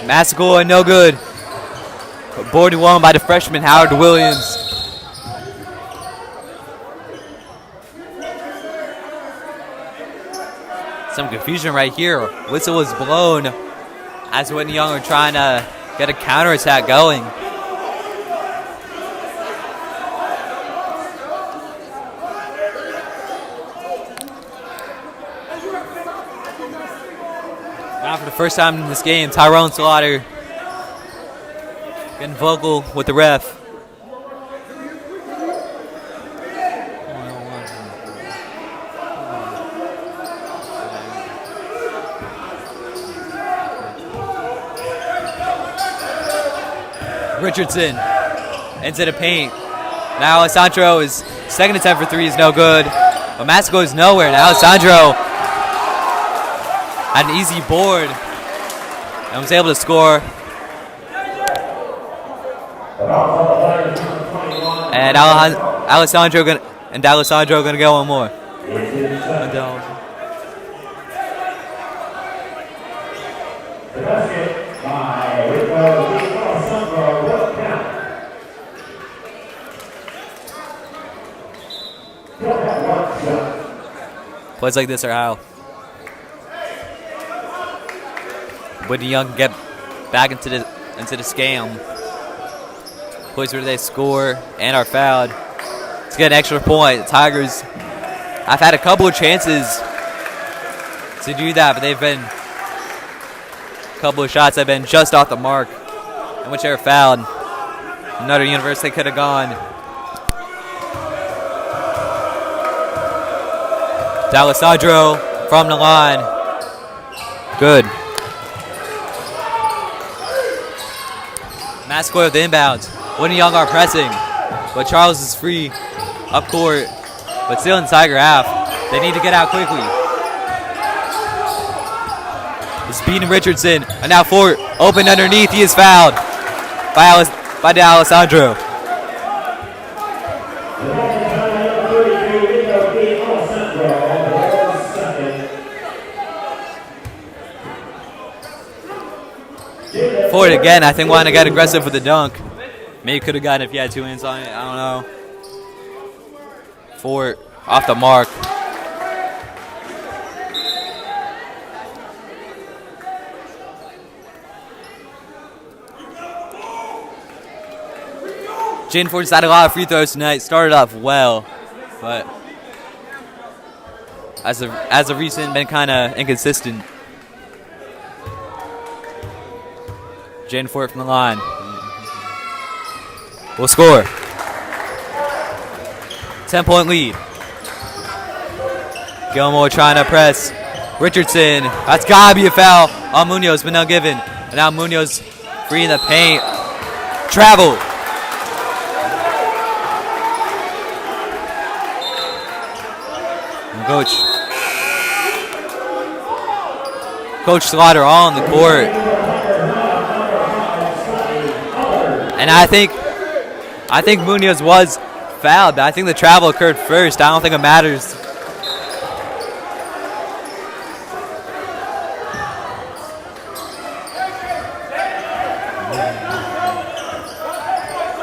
Massical and no good. Boarded one by the freshman Howard Williams. Some confusion right here. Whistle was blown as Whitney Young are trying to get a counterattack going. Now for the first time in this game, Tyrone Slaughter getting vocal with the ref. Richardson into the paint. Now Alessandro, is second attempt for three is no good. But Massico is nowhere. Now Alessandro had an easy board and was able to score. And Alessandro gonna go one more. Plays like this are how Whitney Young can get back into the scam. Plays where they score and are fouled to get an extra point. The Tigers, I've had a couple of chances to do that, but they've been a couple of shots that have been just off the mark, in which they were fouled. Another universe they could have gone. D'Alessandro from the line. Good. Mascoy with the inbounds. Whitney Young are pressing, but Charles is free up court, but still in Tiger half. They need to get out quickly. It's beating Richardson, and now Fort open underneath. He is fouled by D'Alessandro. Ford again, I think, wanting to get aggressive with the dunk. Maybe could have gotten it if he had 2 hands on it. I don't know. Ford off the mark. Jaden Ford just had a lot of free throws tonight. Started off well, but as of recent, been kind of inconsistent. Jaden Ford from the line will score. 10-point lead. Gilmore trying to press Richardson. That's gotta be a foul on Munoz, but no given. And now Munoz free in the paint. Travel. And Coach Slaughter all on the court. And I think Munoz was fouled, but I think the travel occurred first. I don't think it matters.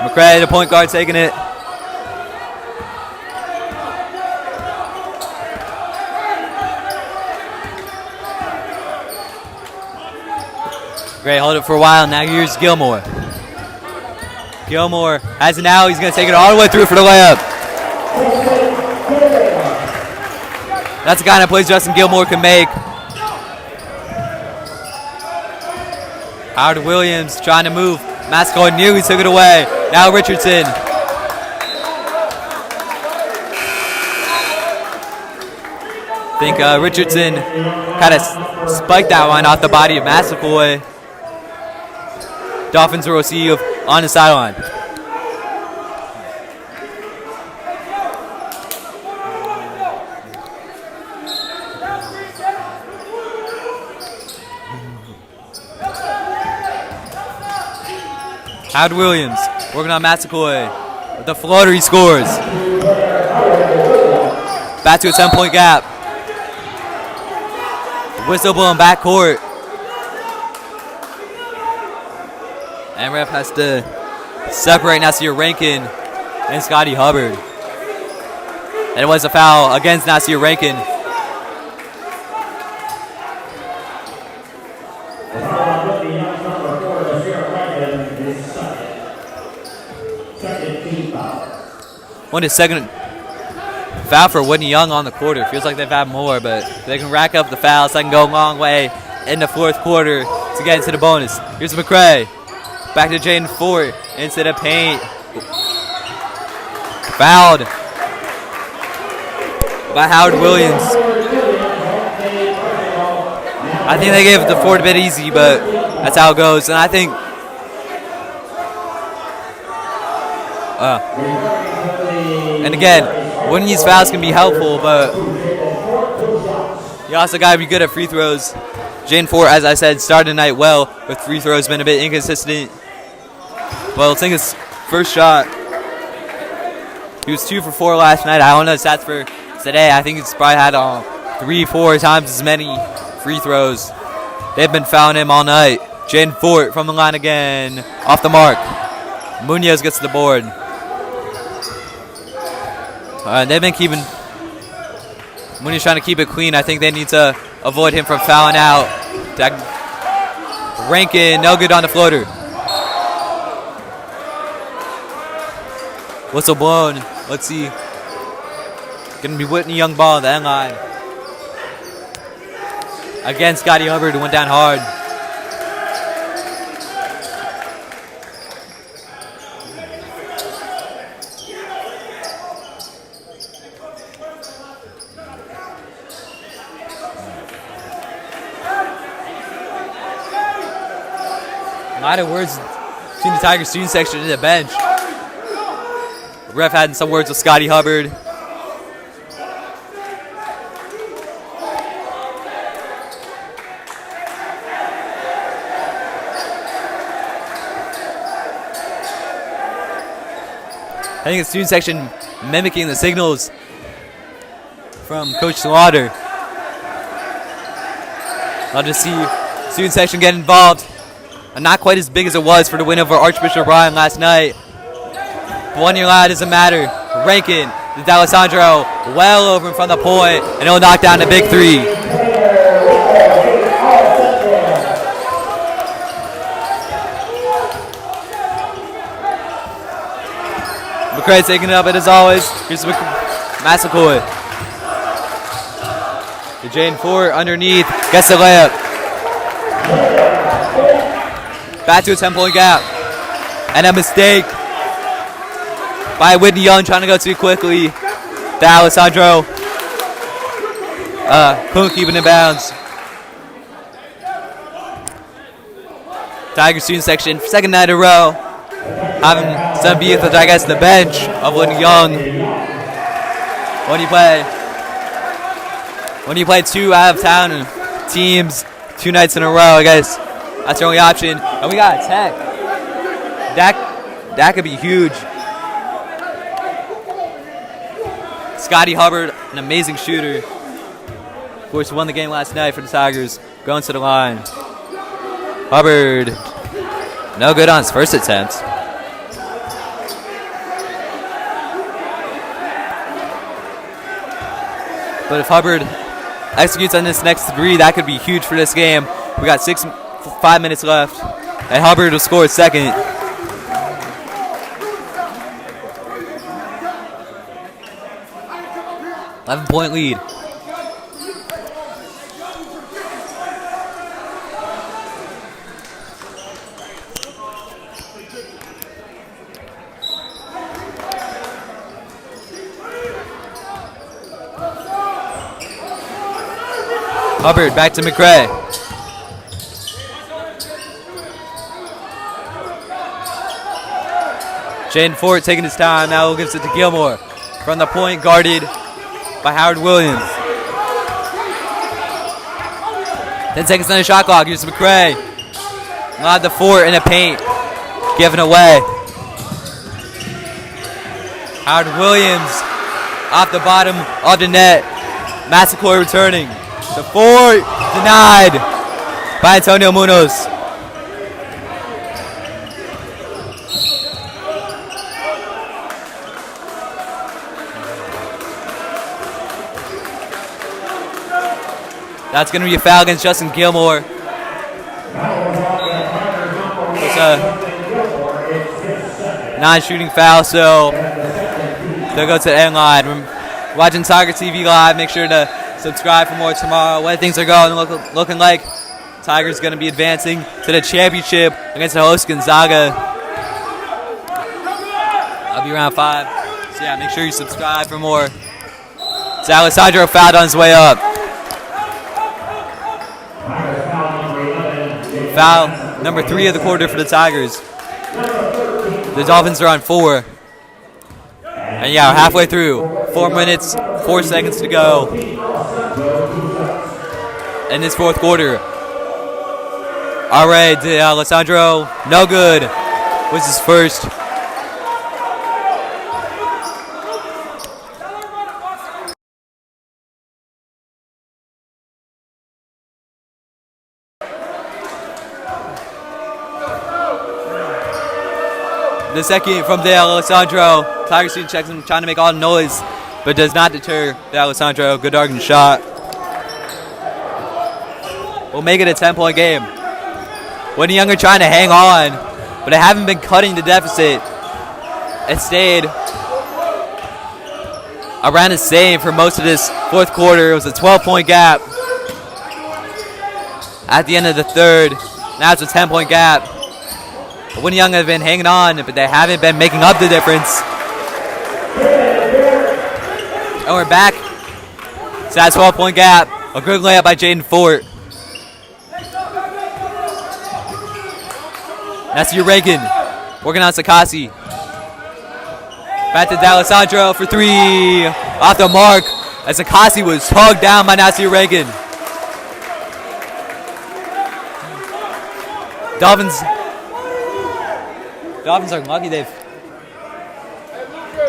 McCray, the point guard, taking it. Gray hold it for a while. Now here's Gilmore. Gilmore has it now. He's going to take it all the way through for the layup. That's the kind of plays Justin Gilmore can make. Howard Williams trying to move. Masco nearly took it away. Now Richardson. I think Richardson kind of spiked that one off the body of Massacoy. Dolphins will receive on the sideline. Howard Williams working on Massacoy. With the floater, he scores. Back to a 10-point gap. Whistle blowing backcourt. And ref has to separate Nasir Rankin and Scotty Hubbard. And it was a foul against Nasir Rankin. One is second foul for Whitney Young on the quarter. Feels like they've had more, but they can rack up the fouls. They can go a long way in the fourth quarter to get into the bonus. Here's McCray. Back to Jaden Ford into the paint. Fouled by Howard Williams. I think they gave it to Ford a bit easy, but that's how it goes. And I think and again, winning these fouls can be helpful, but you also got to be good at free throws. Jaden Ford, as I said, started the night well with free throws, been a bit inconsistent. Well, I think his first shot, he was 2 for 4 last night. I don't know the stats for today. I think he's probably had 3-4 times as many free throws. They've been fouling him all night. Jaden Ford from the line again, off the mark. Munoz gets the board. They've been keeping. When he's trying to keep it clean, I think they need to avoid him from fouling out. Rankin, no good on the floater. Whistle blown. Let's see. Gonna be Whitney Young ball on the end line. Again, Scotty Hubbard went down hard. A lot of words between the Tiger student section and the bench. The ref had some words with Scotty Hubbard. I think the student section mimicking the signals from Coach Slaughter. I'll just see student section get involved. Not quite as big as it was for the win over Archbishop Ryan last night. But 1 year lad doesn't matter. Rankin, D'Alessandro, well over in front of the point, and he'll knock down the big three. McCray taking it up, and as always, here's Massacoy. The Jane Ford underneath, gets the layup. Back to a 10-point gap. And a mistake by Whitney Young trying to go too quickly. D'Alessandro couldn't keep it in bounds. Tiger student section, second night in a row, having some beef with, I guess, the bench of Whitney Young. When you play two out-of-town teams 2 nights in a row, I guess that's the only option. And we got a tech. That could be huge. Scotty Hubbard, an amazing shooter. Of course, won the game last night for the Tigers. Going to the line. Hubbard, no good on his first attempt. But if Hubbard executes on this next three, that could be huge for this game. We got 5 minutes left, and Hubbard will score a second. $11-point lead. Hubbard back to McCray. Jaden Ford taking his time. Now gives it to Gilmore. From the point, guarded by Howard Williams. 10 seconds on the shot clock. Here's McCray. Allowed the Ford in the paint. Given away. Howard Williams off the bottom of the net. Massacoy returning. The Ford denied by Antonio Munoz. That's going to be a foul against Justin Gilmore. It's a non-shooting foul, so they'll go to the end line. We're watching Tiger TV Live. Make sure to subscribe for more tomorrow. What things are going looking like. Tigers going to be advancing to the championship against the host Gonzaga. I'll be around 5. So yeah, make sure you subscribe for more. So Alessandro fouled on his way up. Foul number 3 of the quarter for the Tigers. The Dolphins are on 4. And yeah, we're halfway through. 4 minutes, 4 seconds to go in this fourth quarter. All right, Alessandro, no good. Was his first. The second from De Alessandro. Tigers student checks him, trying to make all the noise but does not deter D'Alessandro. Good arcing shot. We'll make it a 10-point game. Whitney Younger trying to hang on, but they haven't been cutting the deficit. It stayed around the same for most of this fourth quarter. It was a 12-point gap at the end of the third. Now it's a 10-point gap. Whitney Young have been hanging on, but they haven't been making up the difference. And we're back to that 12-point gap. A good layup by Jaden Fort. That's Reagan working on Sakasi. Back to D'Alessandro for three. Off the mark as Sakasi was hugged down by Nasir Reagan. Dolphins are lucky they've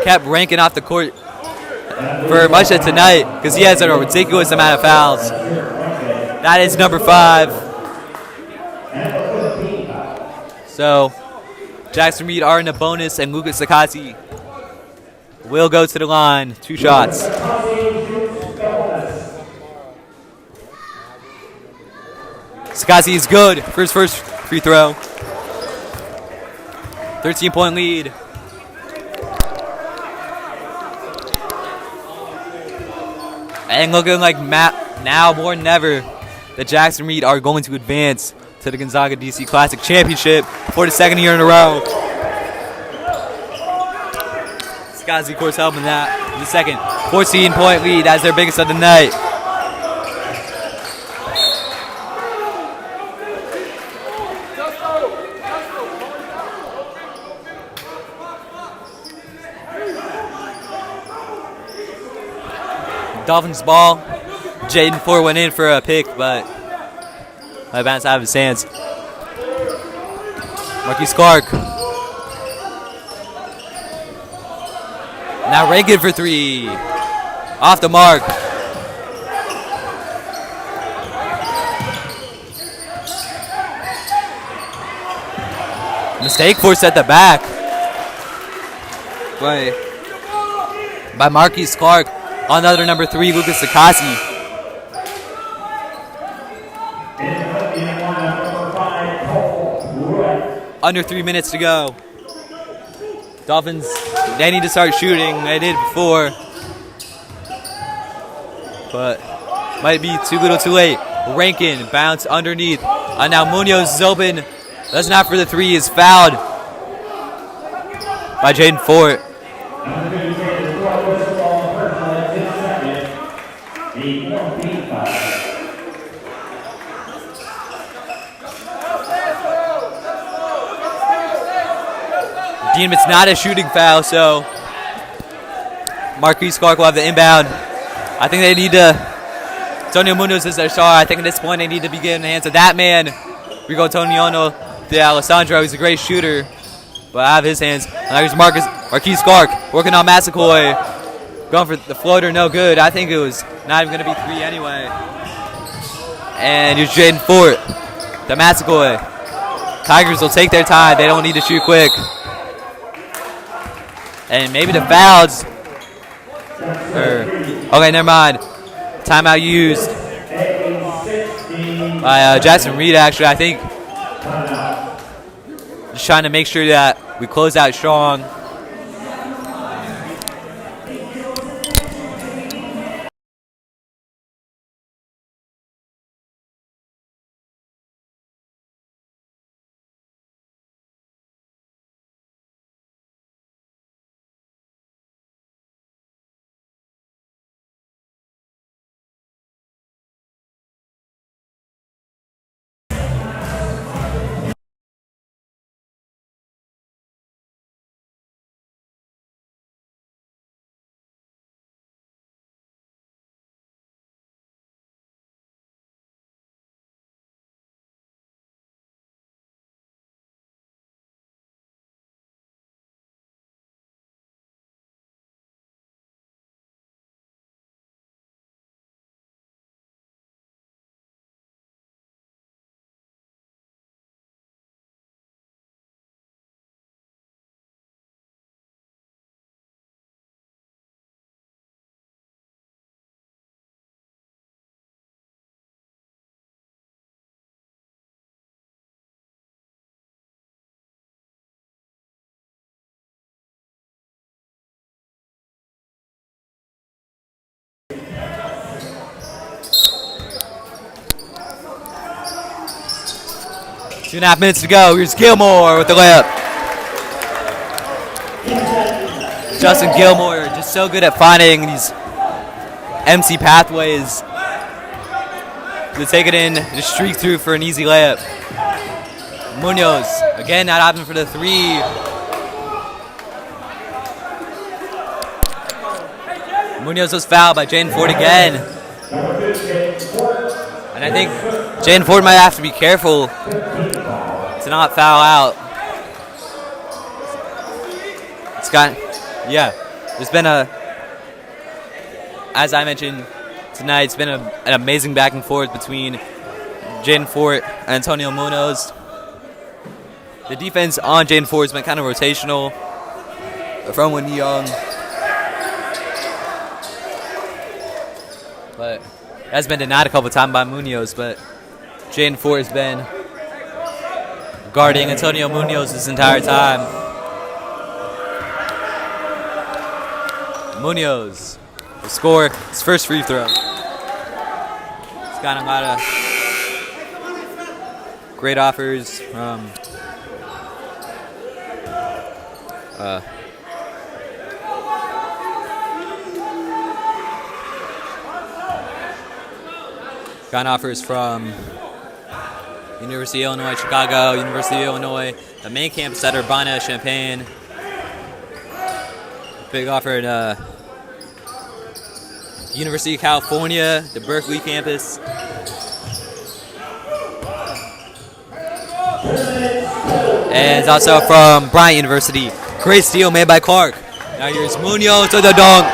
kept ranking off the court for much of tonight because he has a ridiculous amount of fouls. That is number 5. So, Jackson Reed are in a bonus, and Lucas Sakasi will go to the line. 2 shots. Sakasi is good for his first free throw. 13-point lead. And looking like now more than ever that Jackson Reed are going to advance to the Gonzaga DC Classic Championship for the 2nd year in a row. Sakasi, of course, helping that in the second. 14-point lead. That's their biggest of the night. Dolphins ball. Jaden Ford went in for a pick, but my bounce out of his hands. Marquise Clark. Now Reagan for 3. Off the mark. Mistake forced at the back. By Marquise Clark. Another number 3, Lucas Sakasi. Under 3 minutes to go. Dolphins, they need to start shooting. They did before. But might be too little too late. Rankin, bounce underneath. Now Munoz is open. That's not for the 3. Is fouled by Jaden Fort. Deem it's not a shooting foul, so Marquise Clark will have the inbound. I think they need to. Antonio Munoz is their star. I think at this point they need to be getting in the hands of that man, Rico Toniano D'Alessandro. He's a great shooter, but out of his hands. Now here's Marquise Clark working on Massacoy. Going for the floater, no good. I think it was not even going to be 3 anyway. And here's Jaden Fort, the Massacoy. Tigers will take their time. They don't need to shoot quick. And maybe the fouls. Okay, never mind. Timeout used by Jackson Reed, actually. I think just trying to make sure that we close out strong. 2.5 minutes to go. Here's Gilmore with the layup. Justin Gilmore just so good at finding these empty pathways to take it in, just streak through for an easy layup. Munoz, again, not opting for the three. Munoz was fouled by Jaden Ford again. And I think Jaden Ford might have to be careful to not foul out. There's been as I mentioned tonight, it's been an amazing back and forth between Jaden Ford and Antonio Munoz. The defense on Jaden Ford has been kind of rotational from Whitney Young. But it has been denied a couple times by Munoz, but Jaden Ford has been guarding Antonio Munoz this entire time. Munoz will score his first free throw. He's got a lot of great offers from University of Illinois, Chicago, University of Illinois, the main campus at Urbana-Champaign. Big offer at University of California, the Berkeley campus. And it's also from Bryant University. Great steal made by Clark. Now here's Munoz to the dunk.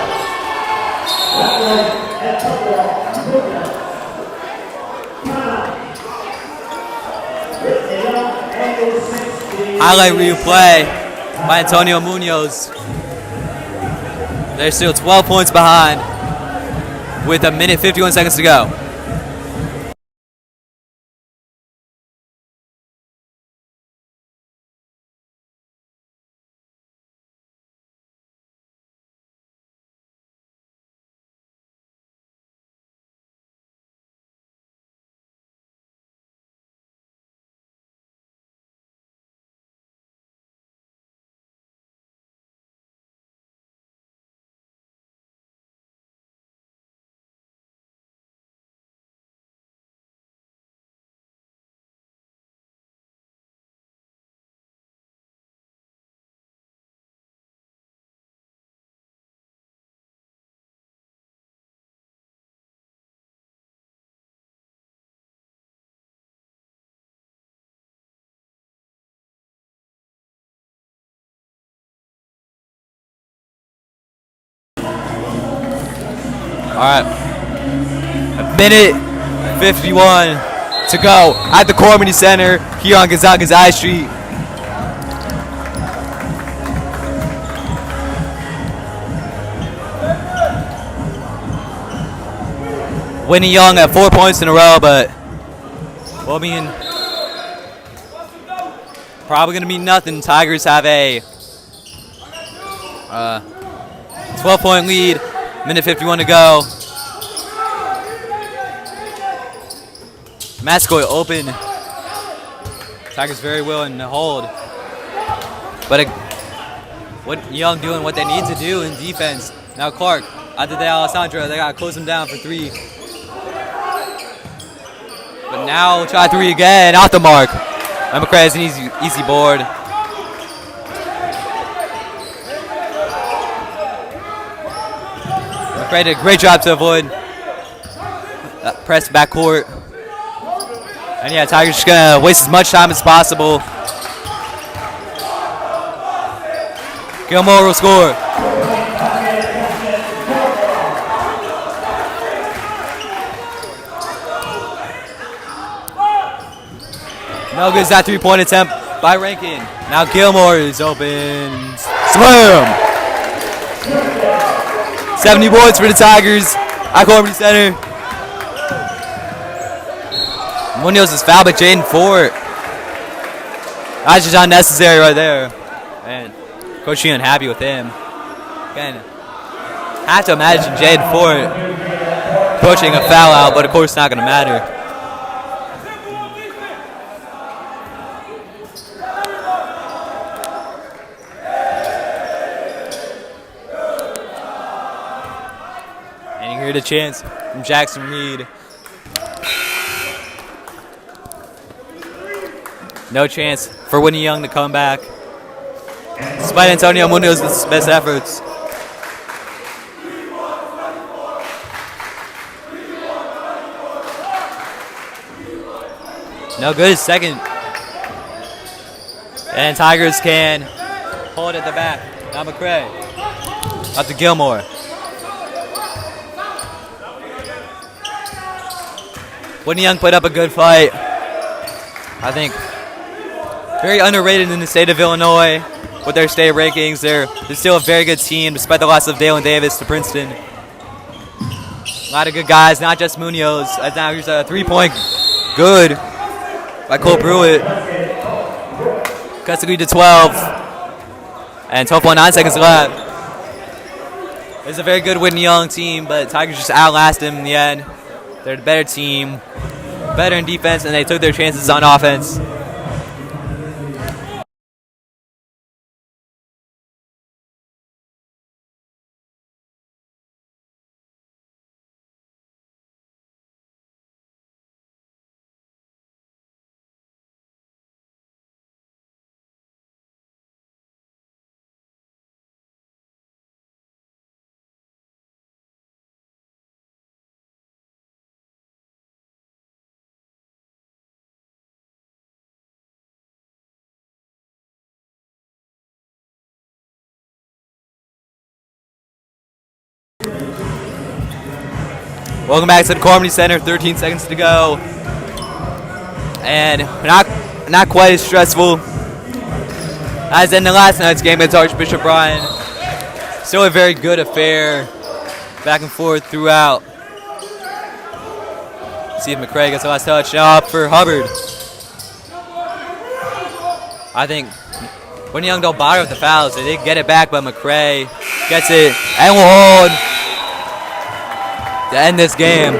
Highlight replay by Antonio Munoz. They're still 12 points behind with 1:51 seconds to go. All right, 1:51 to go at the Cormany Center here on Gonzaga's I Street. Whitney Young at 4 points in a row, but probably going to be nothing. Tigers have a 12-point lead. 1:51 to go. Mascoy open. Tigers very willing to hold. But what Young doing what they need to do in defense. Now Clark, after the Alessandro, they got to close him down for three. But now try three again, out the mark. And McCray has an easy board. McCray did a great job to avoid press backcourt. And yeah, Tigers just gonna waste as much time as possible. Gilmore will score. No good is that three-point attempt by Rankin. Now Gilmore is open. Slam! 70 points for the Tigers at Cormany Center. Munoz is fouled by Jaden Ford. That's just unnecessary right there. And Coach Sheehan happy with him. Again, I have to imagine Jaden Ford coaching a foul out, but of course it's not going to matter. And you hear the chants from Jackson Reed. No chance for Whitney Young to come back, despite Antonio Munoz's best efforts. No good, second. And Tigers can hold at the back. Now McCray. Up to Gilmore. Whitney Young put up a good fight. I think very underrated in the state of Illinois with their state rankings. They're still a very good team despite the loss of Dalen Davis to Princeton. A lot of good guys, not just Munoz. Now here's a 3-point good by Cole Pruitt. Cuts the lead to 12. And 12.9 seconds left. It's a very good Whitney Young team, but Tigers just outlast them in the end. They're the better team, better in defense, and they took their chances on offense. Welcome back to the Carmody Center, 13 seconds to go. And not quite as stressful as in the last night's game against Archbishop Bryan. Still a very good affair, back and forth throughout. See if McCray gets the last touch. Now up for Hubbard. I think Whitney Young don't bother with the fouls. They did get it back, but McCray gets it and will hold to end this game.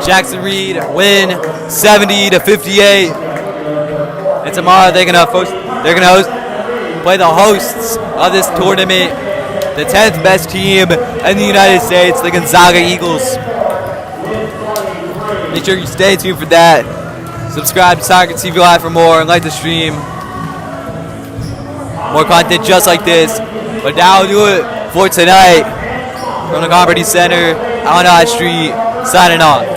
Jackson Reed win 70-58. And tomorrow they're gonna play the hosts of this tournament, the 10th best team in the United States, the Gonzaga Eagles. Make sure you stay tuned for that. Subscribe to Tiger TV Live for more and like the stream. More content just like this. But that'll do it for tonight from the Varsity Center on High Street, signing off.